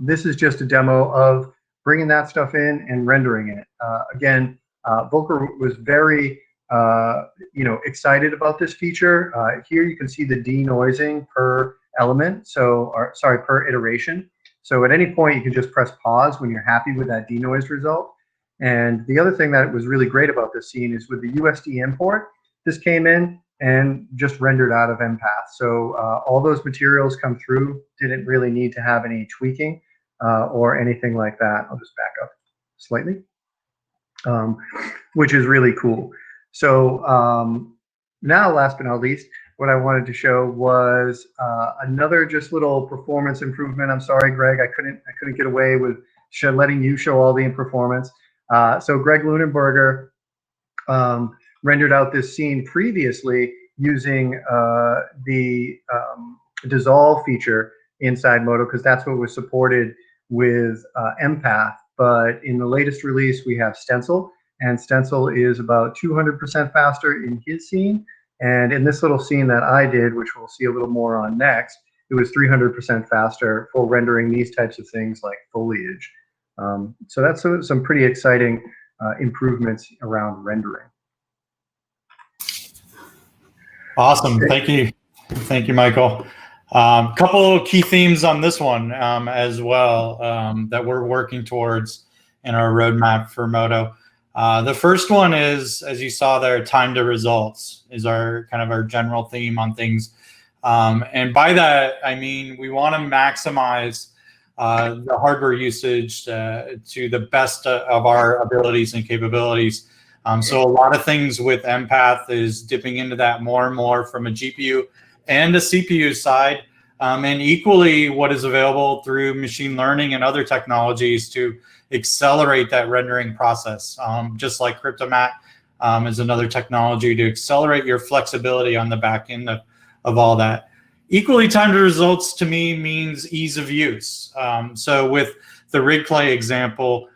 Speaker 7: this is just a demo of bringing that stuff in and rendering it. Again, Volker was very, excited about this feature. Here you can see the denoising per element, per iteration. So at any point, you can just press pause when you're happy with that denoised result. And the other thing that was really great about this scene is with the USD import, this came in and just rendered out of Empath. So all those materials come through, didn't really need to have any tweaking or anything like that. I'll just back up slightly, which is really cool. So now, last but not least, what I wanted to show was another just little performance improvement. I'm sorry, Greg, I couldn't get away with letting you show all the performance. So Greg Lunenberger rendered out this scene previously using the dissolve feature inside Modo, because that's what was supported with Empath. But in the latest release, we have Stencil, and Stencil is about 200% faster in his scene. And in this little scene that I did, which we'll see a little more on next, it was 300% faster for rendering these types of things like foliage. So that's some pretty exciting improvements around rendering.
Speaker 2: Awesome. Thank you, Michael. Couple key themes on this one as well that we're working towards in our roadmap for Modo. The first one is, as you saw there, time to results is our general theme on things. And by that, I mean, we want to maximize the hardware usage to the best of our abilities and capabilities. So a lot of things with Empath is dipping into that more and more from a GPU and a CPU side, and equally what is available through machine learning and other technologies to accelerate that rendering process. Just like Cryptomatte is another technology to accelerate your flexibility on the back end of all that. Equally, time to results to me means ease of use. So with the RigClay example,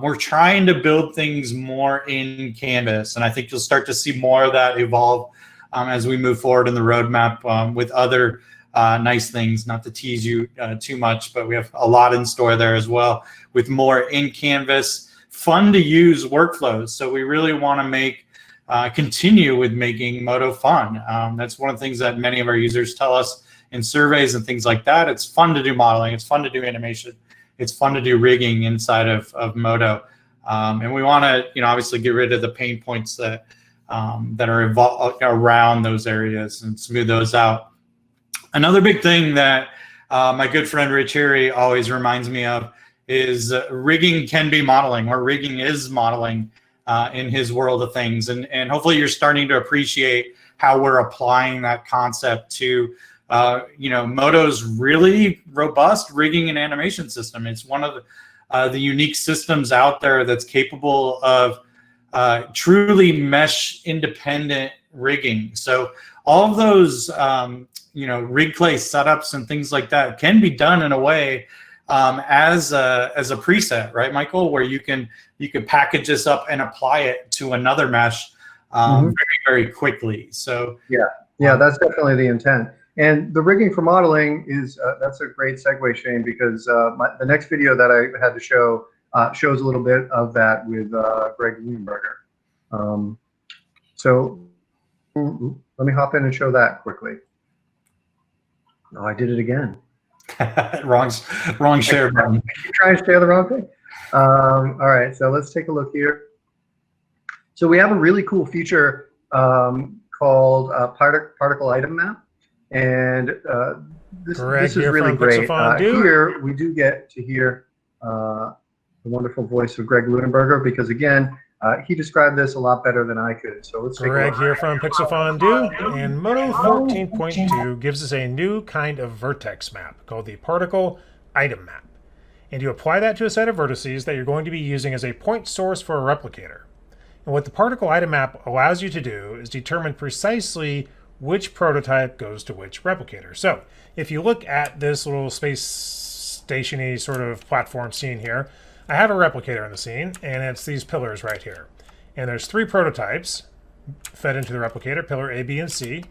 Speaker 2: we're trying to build things more in Canvas, and I think you'll start to see more of that evolve as we move forward in the roadmap with other nice things. Not to tease you too much, but we have a lot in store there as well with more in Canvas, fun to use workflows. So we really want to continue with making Modo fun. That's one of the things that many of our users tell us in surveys and things like that. It's fun to do modeling. It's fun to do animation. It's fun to do rigging inside of Modo. And we want to, obviously get rid of the pain points that are around those areas and smooth those out. Another big thing that my good friend Rich Harry always reminds me of is rigging can be modeling, or rigging is modeling in his world of things. And hopefully you're starting to appreciate how we're applying that concept to Modo's really robust rigging and animation system. It's one of the unique systems out there that's capable of truly mesh independent rigging. So all of those RigClay setups and things like that can be done in a way as a preset, right, Michael, where you can package this up and apply it to another mesh very, very quickly. So
Speaker 7: yeah, that's definitely the intent. And the rigging for modeling is that's a great segue, Shane, because the next video that I had to show shows a little bit of that with Greg Lunenberger. So let me hop in and show that quickly. Oh, I did it again.
Speaker 2: wrong share button.
Speaker 7: You trying to share the wrong thing? All right, so let's take a look here. So we have a really cool feature called particle item map. And this is really great. Here we do get to hear the wonderful voice of Greg Lunenberger, because again, he described this a lot better than I could. So let's take a look.
Speaker 9: Greg here from PixelFondue, and Modo 14.2 gives us a new kind of vertex map called the particle item map. And you apply that to a set of vertices that you're going to be using as a point source for a replicator. And what the particle item map allows you to do is determine precisely which prototype goes to which replicator. So if you look at this little space station-y sort of platform scene here, I have a replicator in the scene, and it's these pillars right here. And there's 3 prototypes fed into the replicator, pillar A, B, and C.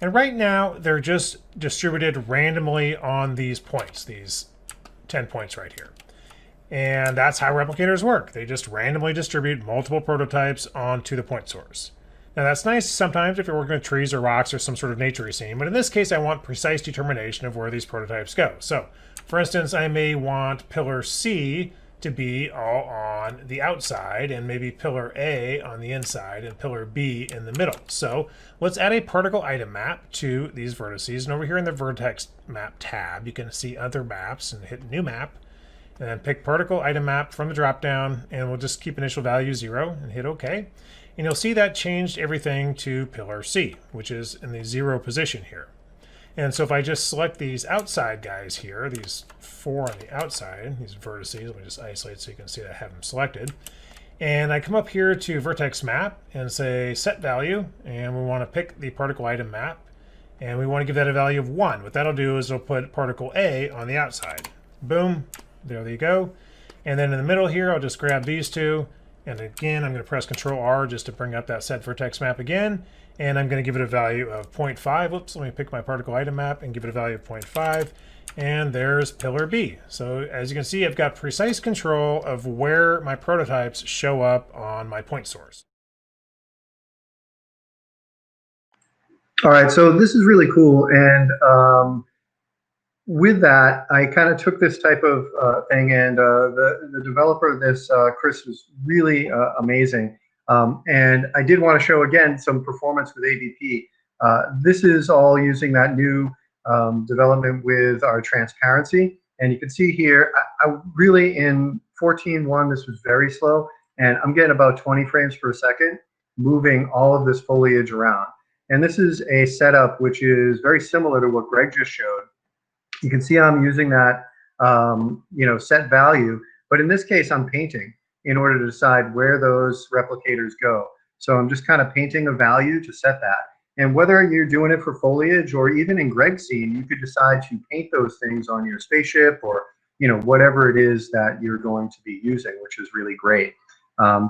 Speaker 9: And right now, they're just distributed randomly on these points, these 10 points right here. And that's how replicators work. They just randomly distribute multiple prototypes onto the point source. Now that's nice sometimes if you're working with trees or rocks or some sort of nature-y scene, but in this case I want precise determination of where these prototypes go. So, for instance, I may want pillar C to be all on the outside, and maybe pillar A on the inside and pillar B in the middle. So let's add a particle item map to these vertices. And over here in the vertex map tab, you can see other maps and hit new map, and then pick particle item map from the drop down, and we'll just keep initial value 0 and hit OK. And you'll see that changed everything to pillar C, which is in the 0 position here. And so if I just select these outside guys here, these 4 on the outside, these vertices, let me just isolate so you can see that I have them selected. And I come up here to vertex map and say set value, and we want to pick the particle item map, and we want to give that a value of 1. What that'll do is it'll put particle A on the outside. Boom, there you go. And then in the middle here, I'll just grab these two, and again, I'm going to press Control R just to bring up that set vertex map again. And I'm going to give it a value of 0.5. Whoops, let me pick my particle item map and give it a value of 0.5. And there's pillar B. So as you can see, I've got precise control of where my prototypes show up on my point source.
Speaker 7: All right, so this is really cool. And with that, I kind of took this type of thing, and the developer of this, Chris, was really amazing. And I did want to show, again, some performance with ABP. This is all using that new development with our transparency. And you can see here, I really, in 14.1, this was very slow. And I'm getting about 20 frames per second, moving all of this foliage around. And this is a setup which is very similar to what Greg just showed. You can see I'm using that set value. But in this case, I'm painting in order to decide where those replicators go. So I'm just kind of painting a value to set that. And whether you're doing it for foliage or even in Greg's scene, you could decide to paint those things on your spaceship or whatever it is that you're going to be using, which is really great.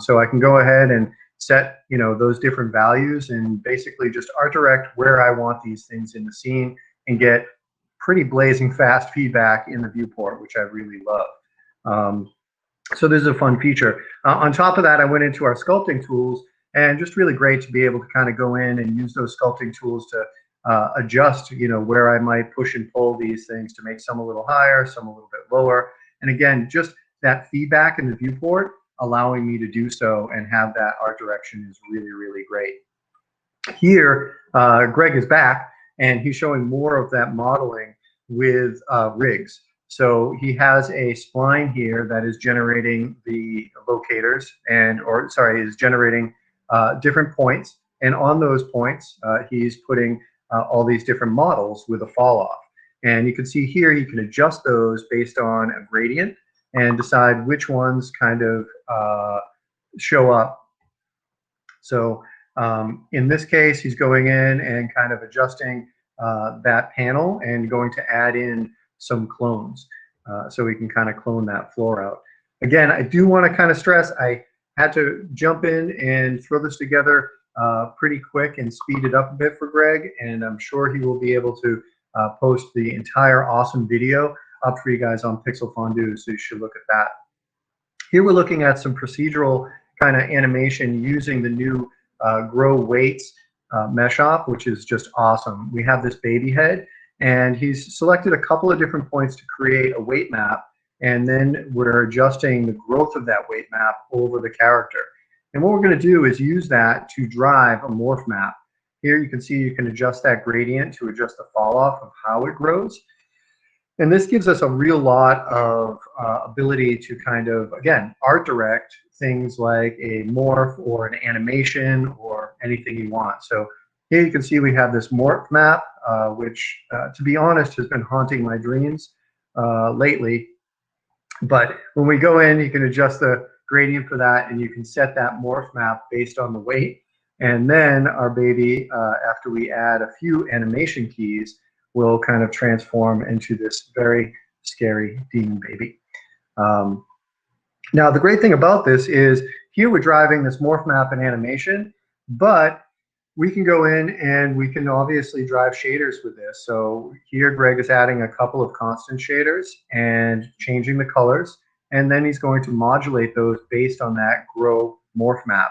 Speaker 7: So I can go ahead and set those different values and basically just art direct where I want these things in the scene and get pretty blazing fast feedback in the viewport, which I really love. So this is a fun feature. On top of that, I went into our sculpting tools, and just really great to be able to kind of go in and use those sculpting tools to adjust, where I might push and pull these things to make some a little higher, some a little bit lower. And again, just that feedback in the viewport allowing me to do so and have that art direction is really, really great. Here, Greg is back, and he's showing more of that modeling with rigs. So he has a spline here that is generating the locators is generating different points. And on those points, he's putting all these different models with a fall off. And you can see here, you can adjust those based on a gradient and decide which ones kind of show up. So in this case, he's going in and kind of adjusting that panel and going to add in some clones. So we can kind of clone that floor out. Again, I do want to kind of stress, I had to jump in and throw this together pretty quick and speed it up a bit for Greg, and I'm sure he will be able to post the entire awesome video up for you guys on Pixel Fondue, so you should look at that. Here we're looking at some procedural kind of animation using the new Grow Weights mesh op, which is just awesome. We have this baby head, and he's selected a couple of different points to create a weight map, and then we're adjusting the growth of that weight map over the character. And what we're going to do is use that to drive a morph map. Here you can see you can adjust that gradient to adjust the fall off of how it grows. And this gives us a real lot of ability to kind of, again, art direct things like a morph or an animation or anything you want. So here you can see we have this morph map, which, to be honest, has been haunting my dreams lately. But when we go in, you can adjust the gradient for that, and you can set that morph map based on the weight. And then our baby, after we add a few animation keys, will kind of transform into this very scary demon baby. Now, the great thing about this is here we're driving this morph map and animation, but we can go in and we can obviously drive shaders with this. So here Greg is adding a couple of constant shaders and changing the colors, and then he's going to modulate those based on that grow morph map.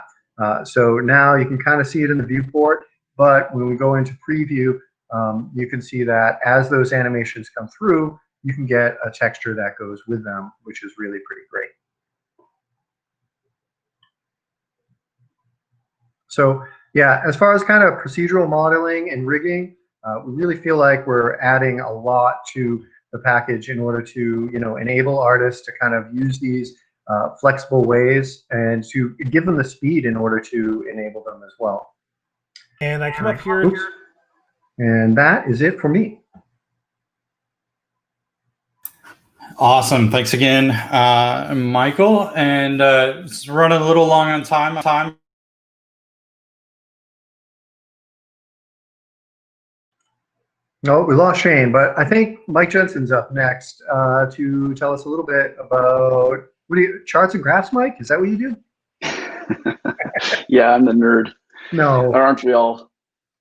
Speaker 7: So now you can kind of see it in the viewport, but when we go into preview, you can see that as those animations come through, you can get a texture that goes with them, which is really pretty great. So yeah, as far as kind of procedural modeling and rigging, we really feel like we're adding a lot to the package in order to, enable artists to kind of use these flexible ways and to give them the speed in order to enable them as well.
Speaker 9: And I come up here.
Speaker 7: Oops. And that is it for me.
Speaker 2: Awesome. Thanks again, Michael. And it's running a little long on time.
Speaker 7: No, we lost Shane, but I think Mike Jensen's up next to tell us a little bit about charts and graphs. Mike, is that what you do?
Speaker 10: Yeah, I'm the nerd.
Speaker 7: No,
Speaker 10: Or aren't we all?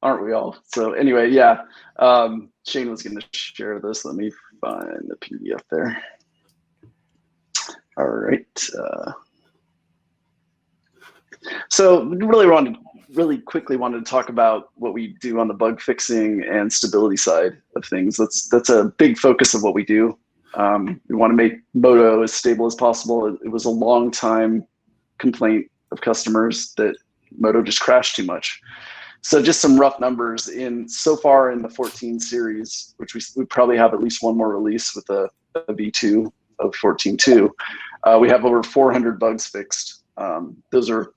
Speaker 10: Aren't we all? So anyway, yeah. Shane was going to share this. Let me find the PDF there. All right. So really quickly wanted to talk about what we do on the bug fixing and stability side of things. That's a big focus of what we do. We want to make Moto as stable as possible. It was a long time complaint of customers that Moto just crashed too much. So just some rough numbers so far in the 14 series, which we probably have at least one more release with a V2 of 14.2. We have over 400 bugs fixed. Those are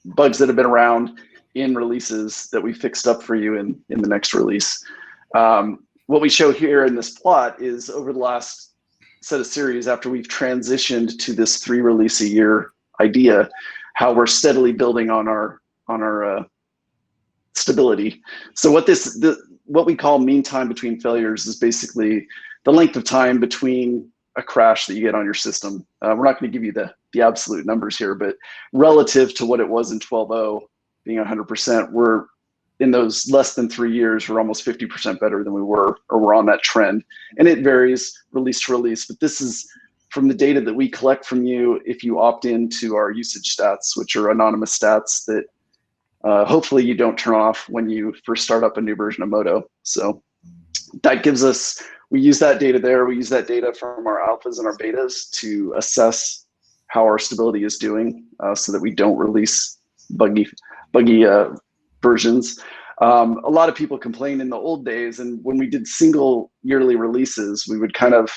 Speaker 10: bugs that have been around in releases that we fixed up for you in the next release. What we show here in this plot is over the last set of series, after we've transitioned to this 3 release a year idea, how we're steadily building on our stability. So what we call mean time between failures is basically the length of time between a crash that you get on your system. We're not going to give you the absolute numbers here, but relative to what it was in 12.0 being 100%, we're in those less than 3 years, we're almost 50% better than we were, or we're on that trend. And it varies release to release, but this is from the data that we collect from you if you opt into our usage stats, which are anonymous stats that hopefully you don't turn off when you first start up a new version of Moto. So that gives us, we use that data there. We use that data from our alphas and our betas to assess how our stability is doing so that we don't release buggy versions. A lot of people complain in the old days, and when we did single yearly releases, we would kind of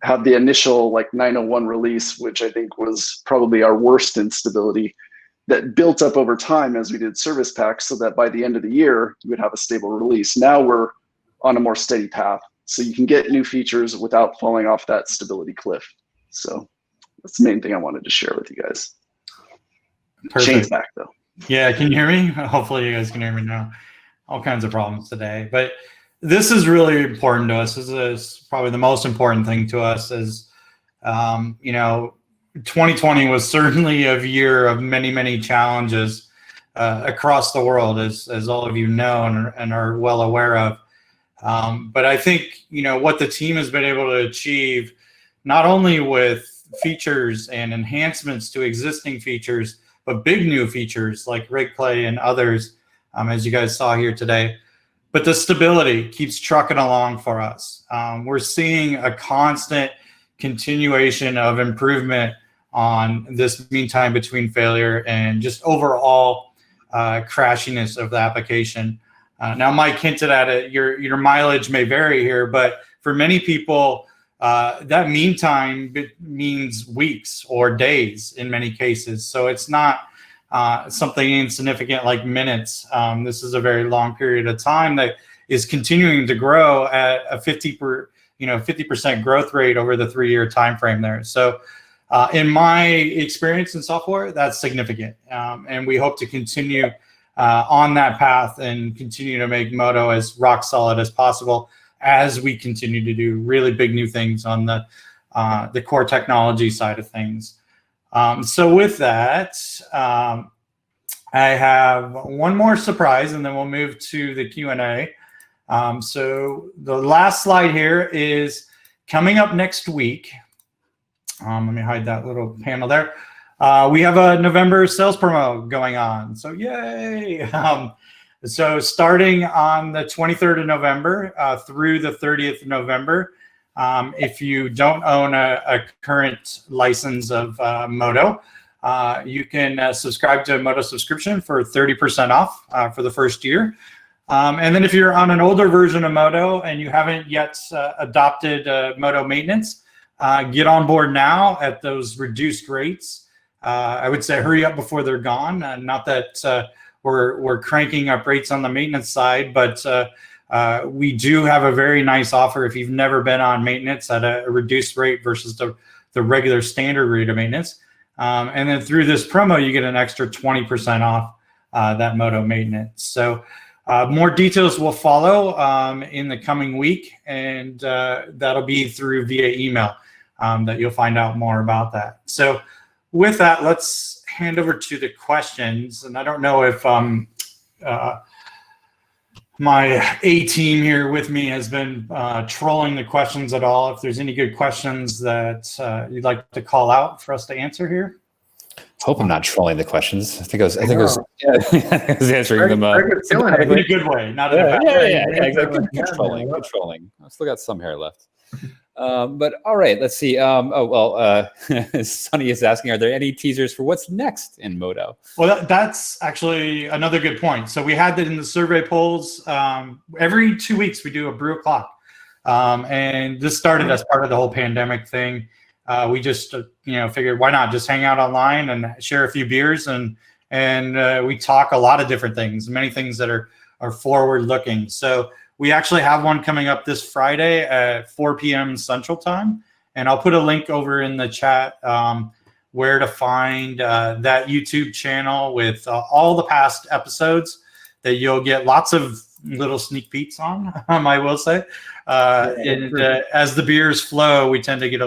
Speaker 10: have the initial like 901 release, which I think was probably our worst instability, that built up over time as we did service packs so that by the end of the year, you would have a stable release. Now we're on a more steady path. So you can get new features without falling off that stability cliff. So that's the main thing I wanted to share with you guys.
Speaker 2: Perfect.
Speaker 10: Shane's back though.
Speaker 2: Yeah, can you hear me? Hopefully you guys can hear me now. All kinds of problems today. But this is really important to us. This is probably the most important thing to us is, 2020 was certainly a year of many, many challenges across the world, as all of you know and are well aware of. But I think, what the team has been able to achieve, not only with features and enhancements to existing features, but big new features like RigPlay and others, as you guys saw here today. But the stability keeps trucking along for us. We're seeing a constant continuation of improvement on this mean time between failure and just overall crashiness of the application. Now, Mike hinted at it, your mileage may vary here, but for many people, that mean time means weeks or days in many cases. So it's not something insignificant like minutes. This is a very long period of time that is continuing to grow at a 50% growth rate over the 3-year time frame there. So in my experience in software, that's significant. And we hope to continue on that path and continue to make Moto as rock solid as possible as we continue to do really big new things on the core technology side of things. So with that, I have one more surprise, and then we'll move to the Q&A. So the last slide here is coming up next week. Let me hide that little panel there. We have a November sales promo going on. So yay. So starting on the 23rd of November through the 30th of November, if you don't own a current license of Moto, you can subscribe to a Moto subscription for 30% off for the first year. And then if you're on an older version of Moto and you haven't yet adopted Moto maintenance, get on board now at those reduced rates. I would say hurry up before they're gone. Not that we're cranking up rates on the maintenance side, but we do have a very nice offer if you've never been on maintenance at a reduced rate versus the regular standard rate of maintenance. And then through this promo, you get an extra 20% off that Moto maintenance. So more details will follow in the coming week, and that'll be via email that you'll find out more about that. So with that, let's hand over to the questions. And I don't know if my A team here with me has been trolling the questions at all. If there's any good questions that you'd like to call out for us to answer here.
Speaker 4: Hope I'm not trolling the questions. I think I was answering them
Speaker 2: in a good way, not in a bad way.
Speaker 4: Yeah, exactly. Good trolling. I've still got some hair left. But all right, let's see. Sonny is asking, are there any teasers for what's next in Moto?
Speaker 2: Well, that's actually another good point. So we had that in the survey polls. Every 2 weeks we do a brew o'clock. And this started as part of the whole pandemic thing. We just, figured why not just hang out online and share a few beers, and we talk a lot of different things, many things that are forward looking. So we actually have one coming up this Friday at 4 p.m. Central Time, and I'll put a link over in the chat where to find that YouTube channel with all the past episodes that you'll get lots of little sneak peeks on. I will say, as the beers flow, we tend to get a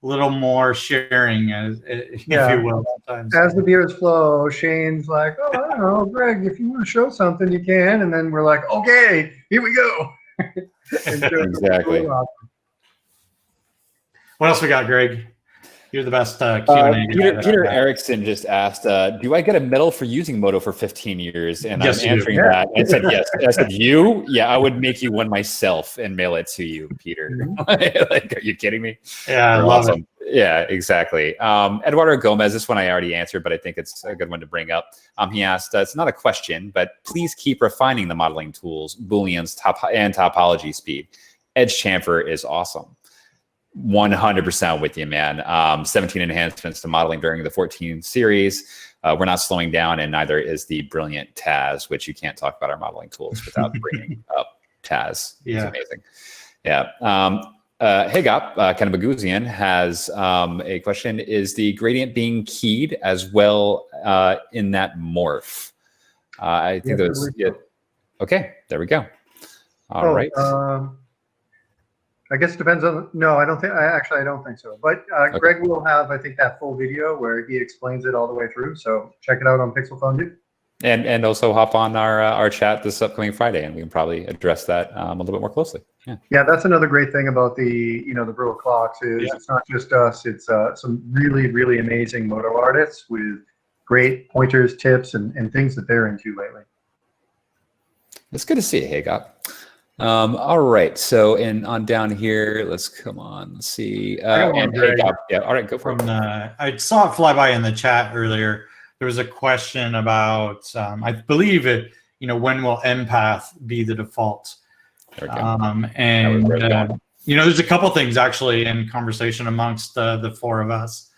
Speaker 2: little more sharing, if you will. Sometimes.
Speaker 7: As the beers flow, Shane's like, "Oh, I don't know, Greg, if you want to show something, you can." And then we're like, "Okay, here we go."
Speaker 4: Exactly.
Speaker 2: What else we got, Greg? You're the best Q&A.
Speaker 4: Peter Erickson just asked, do I get a medal for using Moto for 15 years? And
Speaker 2: yes,
Speaker 4: I'm answering that. I said, yes. I said, you? Yeah, I would make you one myself and mail it to you, Peter. Like, are you kidding me?
Speaker 2: Yeah, I love it.
Speaker 4: Yeah, exactly. Eduardo Gomez, this one I already answered, but I think it's a good one to bring up. He asked, it's not a question, but please keep refining the modeling tools, Booleans, and topology speed. Edge chamfer is awesome. 100% with you, man. 17 enhancements to modeling during the 14 series. We're not slowing down, and neither is the brilliant Taz, which you can't talk about our modeling tools without bringing up Taz.
Speaker 2: Yeah.
Speaker 4: It's amazing. Yeah. Higop, Kanabaguzian, has a question. Is the gradient being keyed as well in that morph? I think those. Yeah. Okay, there we go. All right.
Speaker 7: I guess it depends on. No, I don't think. I don't think so. But
Speaker 4: Okay.
Speaker 7: Greg will have, I think, that full video where he explains it all the way through. So check it out on Pixel Fondue.
Speaker 4: And also hop on our chat this upcoming Friday, and we can probably address that a little bit more closely. Yeah.
Speaker 7: Yeah, that's another great thing about the the Brew Clocks is it's not just us. It's some really, really amazing Moto artists with great pointers, tips, and things that they're into lately.
Speaker 4: It's good to see you, Higop. All right, so on down here, let's see. And Higop, yeah, all right, go for it.
Speaker 2: I saw it fly by in the chat earlier. There was a question about, I believe it, when will empath be the default?
Speaker 4: There we go.
Speaker 2: There's a couple things actually in conversation amongst the four of us,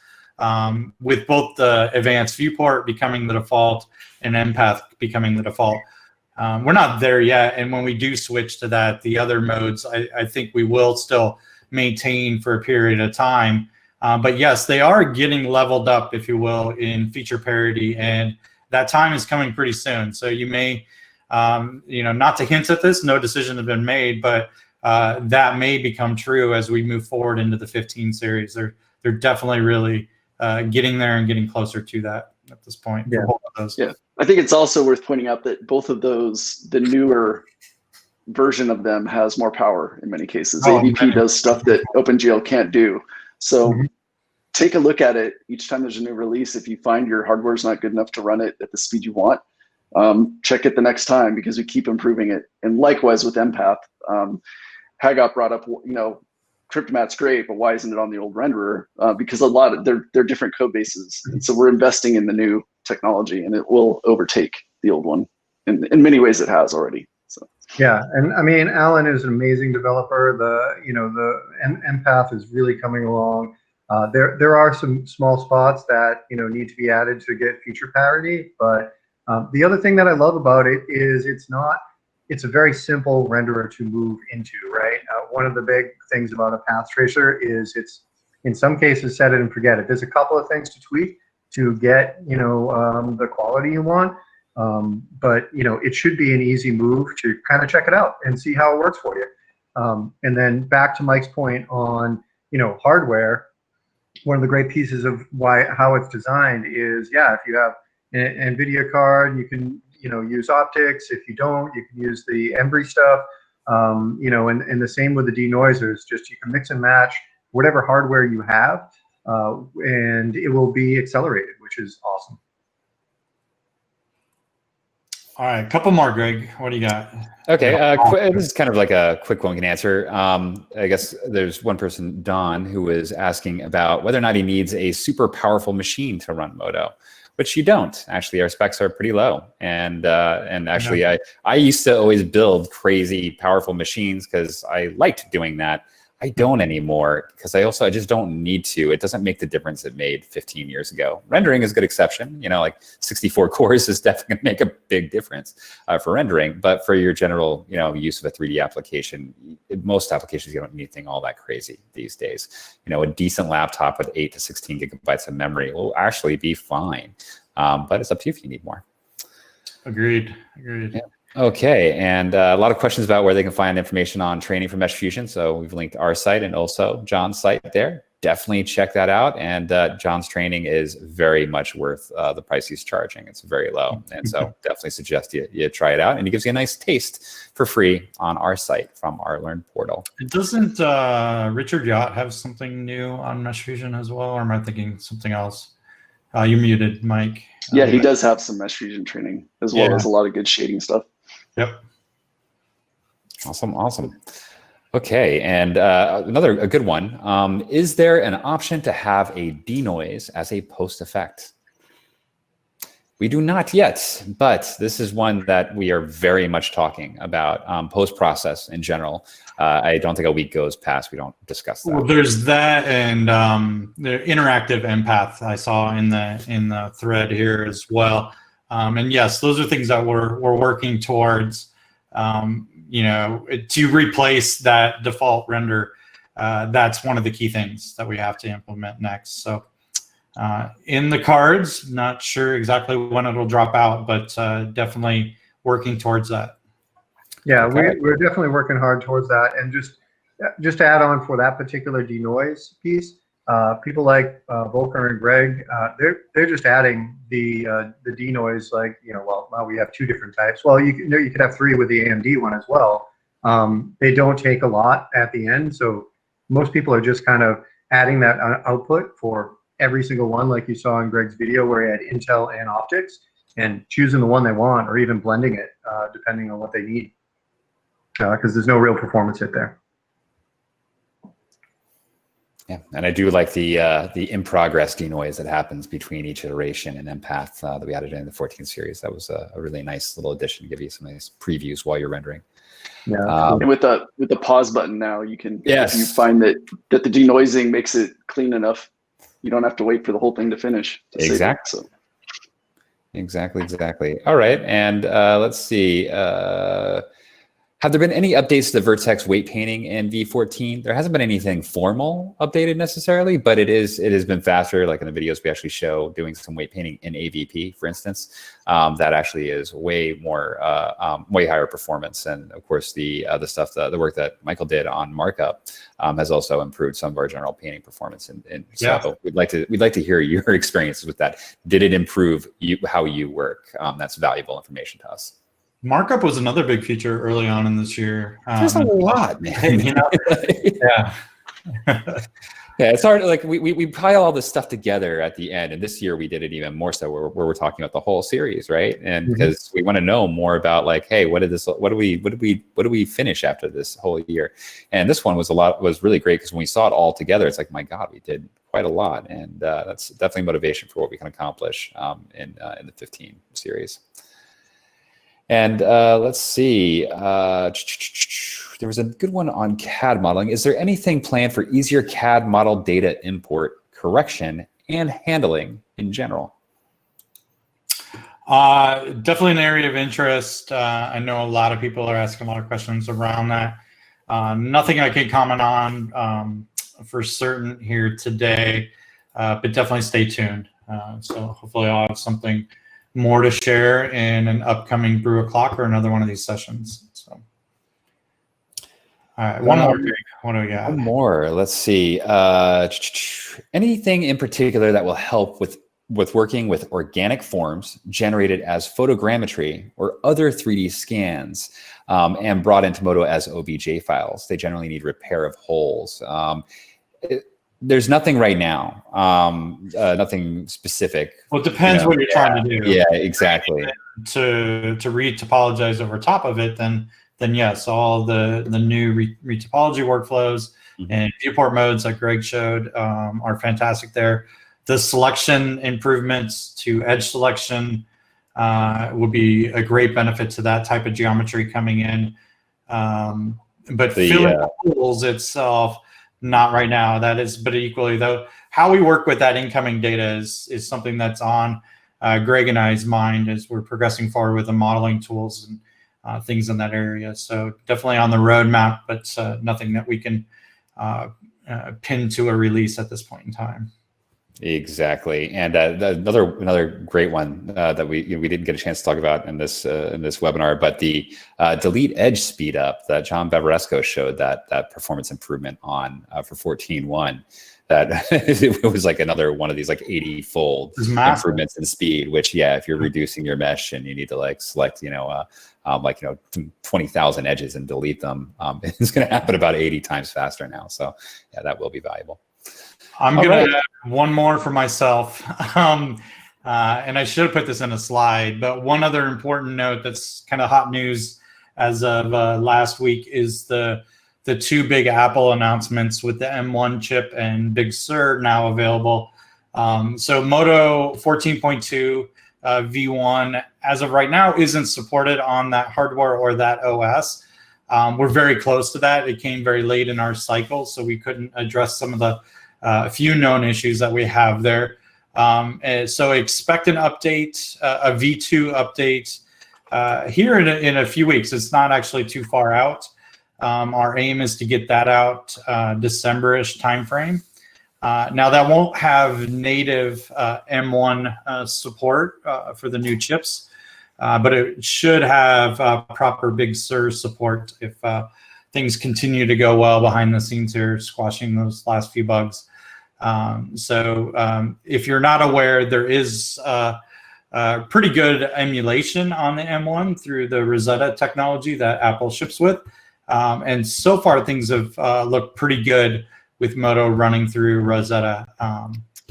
Speaker 2: with both the advanced viewport becoming the default and empath becoming the default. We're not there yet, and when we do switch to that, the other modes, I think we will still maintain for a period of time. But yes, they are getting leveled up, if you will, in feature parity, and that time is coming pretty soon. So you may, not to hint at this, no decision has been made, but that may become true as we move forward into the 15 series. They're definitely really getting there and getting closer to that at this point.
Speaker 7: Yeah.
Speaker 2: For both of those.
Speaker 10: Yeah. I think it's also worth pointing out that both of those, the newer version of them has more power in many cases. AVP does stuff that OpenGL can't do. So take a look at it each time there's a new release. If you find your hardware is not good enough to run it at the speed you want, check it the next time because we keep improving it. And likewise with empath, Hagop brought up, Cryptomatt's great, but why isn't it on the old renderer? Because a lot of they're different code bases, and so we're investing in the new technology, and it will overtake the old one. In many ways, it has already. So
Speaker 7: yeah, and I mean, Alan is an amazing developer. The Empath is really coming along. There are some small spots that need to be added to get feature parity, but the other thing that I love about it is it's a very simple renderer to move into, right? One of the big things about a path tracer is it's, in some cases, set it and forget it. There's a couple of things to tweak to get, the quality you want. But, it should be an easy move to kind of check it out and see how it works for you. And then back to Mike's point on, hardware, one of the great pieces of how it's designed is, if you have an NVIDIA card, you can, use optics. If you don't, you can use the Embry stuff, and the same with the denoisers. Just you can mix and match whatever hardware you have, and it will be accelerated, which is awesome.
Speaker 2: All right, a couple more, Greg. What do you got?
Speaker 4: Okay, this is kind of like a quick one we can answer. I guess there's one person, Don, who was asking about whether or not he needs a super powerful machine to run Modo, which you don't. Actually, our specs are pretty low. And actually, I used to always build crazy powerful machines because I liked doing that. I don't anymore because I just don't need to. It doesn't make the difference it made 15 years ago. Rendering is a good exception. Like 64 cores is definitely going to make a big difference for rendering. But for your general, use of a 3D application, most applications, you don't need anything all that crazy these days. A decent laptop with 8 to 16 gigabytes of memory will actually be fine. But it's up to you if you need more.
Speaker 2: Agreed.
Speaker 4: Yeah. Okay, and a lot of questions about where they can find information on training for Mesh Fusion. So we've linked our site and also John's site there. Definitely check that out. And John's training is very much worth the price he's charging. It's very low. And so definitely suggest you try it out. And he gives you a nice taste for free on our site from our Learn portal.
Speaker 2: Doesn't Richard Yacht have something new on Mesh Fusion as well? Or am I thinking something else? You muted, Mike.
Speaker 10: Yeah, he does have some Mesh Fusion training as well as a lot of good shading stuff.
Speaker 2: Yep.
Speaker 4: Awesome. Okay, and a good one. Is there an option to have a denoise as a post effect? We do not yet, but this is one that we are very much talking about, post-process in general. I don't think a week goes past we don't discuss that.
Speaker 2: Well, there's that, and the interactive empath I saw in the thread here as well. And yes, those are things that we're working towards, to replace that default render. That's one of the key things that we have to implement next. So in the cards, not sure exactly when it'll drop out, but definitely working towards that.
Speaker 7: Yeah, we're definitely working hard towards that. And just to add on for that particular denoise piece, people like Volker and Greg, they're just adding the denoise, now we have 2 different types. Well, you could have 3 with the AMD one as well. They don't take a lot at the end, so most people are just kind of adding that output for every single one, like you saw in Greg's video where he had Intel and optics, and choosing the one they want, or even blending it depending on what they need, because there's no real performance hit there.
Speaker 4: Yeah, and I do like the in progress denoise that happens between each iteration and Empath that we added in the 14 series. That was a really nice little addition to give you some nice previews while you're rendering.
Speaker 7: Yeah,
Speaker 10: and with the pause button now, you can,
Speaker 4: yes,
Speaker 10: if you find that the denoising makes it clean enough, you don't have to wait for the whole thing to finish.
Speaker 4: Exactly. Exactly. All right, and let's see. Have there been any updates to the Vertex weight painting in V14? There hasn't been anything formal updated necessarily, but it has been faster. Like in the videos we actually show doing some weight painting in AVP, for instance, that actually is way more, way higher performance. And of course, the work that Michael did on markup has also improved some of our general painting performance. And so we'd like to hear your experiences with that. Did it improve how you work? That's valuable information to us.
Speaker 2: Markup was another big feature early on in this year.
Speaker 4: There's a lot, man.
Speaker 2: Yeah.
Speaker 4: Yeah, it's hard. Like we pile all this stuff together at the end, and this year we did it even more so, where we're talking about the whole series, right? And because we want to know more about, like, hey, what do we finish after this whole year? And this one was really great, because when we saw it all together, it's like, my God, we did quite a lot, and that's definitely motivation for what we can accomplish in the 15 series. And let's see. There was a good one on CAD modeling. Is there anything planned for easier CAD model data import, correction, and handling in general?
Speaker 2: Definitely an area of interest. I know a lot of people are asking a lot of questions around that. Nothing I can comment on for certain here today, but definitely stay tuned. So hopefully I'll have something more to share in an upcoming Brew O'Clock or another one of these sessions. So, all right, one more. What do we got?
Speaker 4: One more. Let's see. Anything in particular that will help with working with organic forms generated as photogrammetry or other 3D scans, and brought into Modo as OBJ files? They generally need repair of holes. There's nothing right now, nothing specific.
Speaker 2: Well, it depends what you're trying to do.
Speaker 4: Yeah, exactly.
Speaker 2: To re-topologize over top of it, then yes, all the new re-topology workflows and viewport modes that Greg showed are fantastic there. The selection improvements to edge selection would be a great benefit to that type of geometry coming in. But filling holes itself, not right now. That is, but equally though, how we work with that incoming data is something that's on Greg and I's mind as we're progressing forward with the modeling tools and things in that area. So definitely on the roadmap, but nothing that we can pin to a release at this point in time.
Speaker 4: Exactly, and another great one that we didn't get a chance to talk about in this webinar, but the delete edge speed up that John Bevaresco showed that performance improvement on for 14.1. That it was like another one of these like 80-fold improvements in speed. Which, yeah, if you're reducing your mesh and you need to like select 20,000 edges and delete them, it's going to happen about 80 times faster now. So yeah, that will be valuable.
Speaker 2: I'm going to add one more for myself. And I should have put this in a slide, but one other important note that's kind of hot news as of last week is the two big Apple announcements with the M1 chip and Big Sur now available. So Moto 14.2 V1, as of right now, isn't supported on that hardware or that OS. We're very close to that. It came very late in our cycle, so we couldn't address some of the few known issues that we have there. So expect an update, a V2 update here in a few weeks. It's not actually too far out. Our aim is to get that out December-ish timeframe. Now that won't have native M1 support for the new chips, but it should have proper Big Sur support if things continue to go well behind the scenes here, squashing those last few bugs. So if you're not aware, there is pretty good emulation on the M1 through the Rosetta technology that Apple ships with. And so far, things have looked pretty good with Moto running through Rosetta.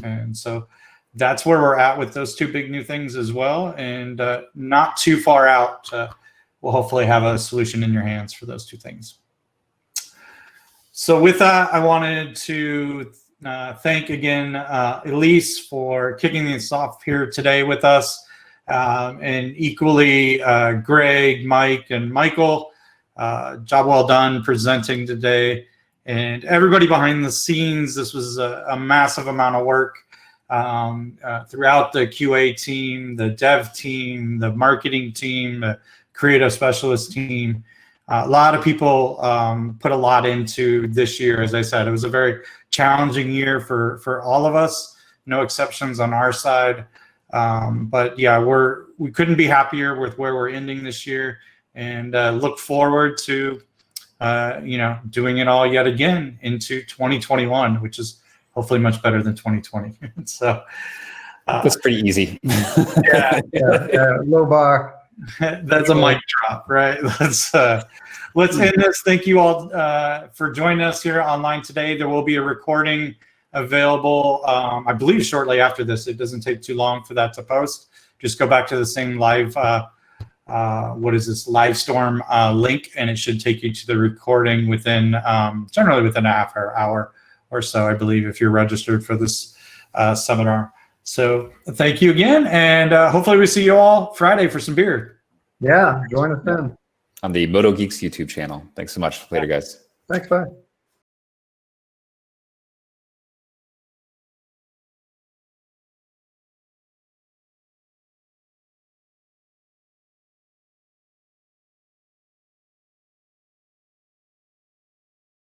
Speaker 2: And so that's where we're at with those two big new things as well. And not too far out, we'll hopefully have a solution in your hands for those two things. So with that, I wanted to thank again Elise for kicking this off here today with us, and equally Greg, Mike, and Michael. Job well done presenting today, and everybody behind the scenes. This was a massive amount of work throughout the QA team, the dev team, the marketing team, the creative specialist team. A lot of people put a lot into this year. As I said, it was a very challenging year for all of us, no exceptions on our side. But yeah, we couldn't be happier with where we're ending this year, and look forward to doing it all yet again into 2021, which is hopefully much better than 2020. So
Speaker 4: that's pretty easy.
Speaker 7: yeah, low bar.
Speaker 2: That's a mic drop, right? Let's end this. Thank you all for joining us here online today. There will be a recording available, I believe, shortly after this. It doesn't take too long for that to post. Just go back to the same live, Livestorm link, and it should take you to the recording within, generally within a half hour or so, I believe, if you're registered for this seminar. So thank you again, and hopefully we see you all Friday for some beer.
Speaker 7: Yeah, join us then.
Speaker 4: On the Moto Geeks YouTube channel. Thanks so much. Later, guys.
Speaker 7: Thanks, bye.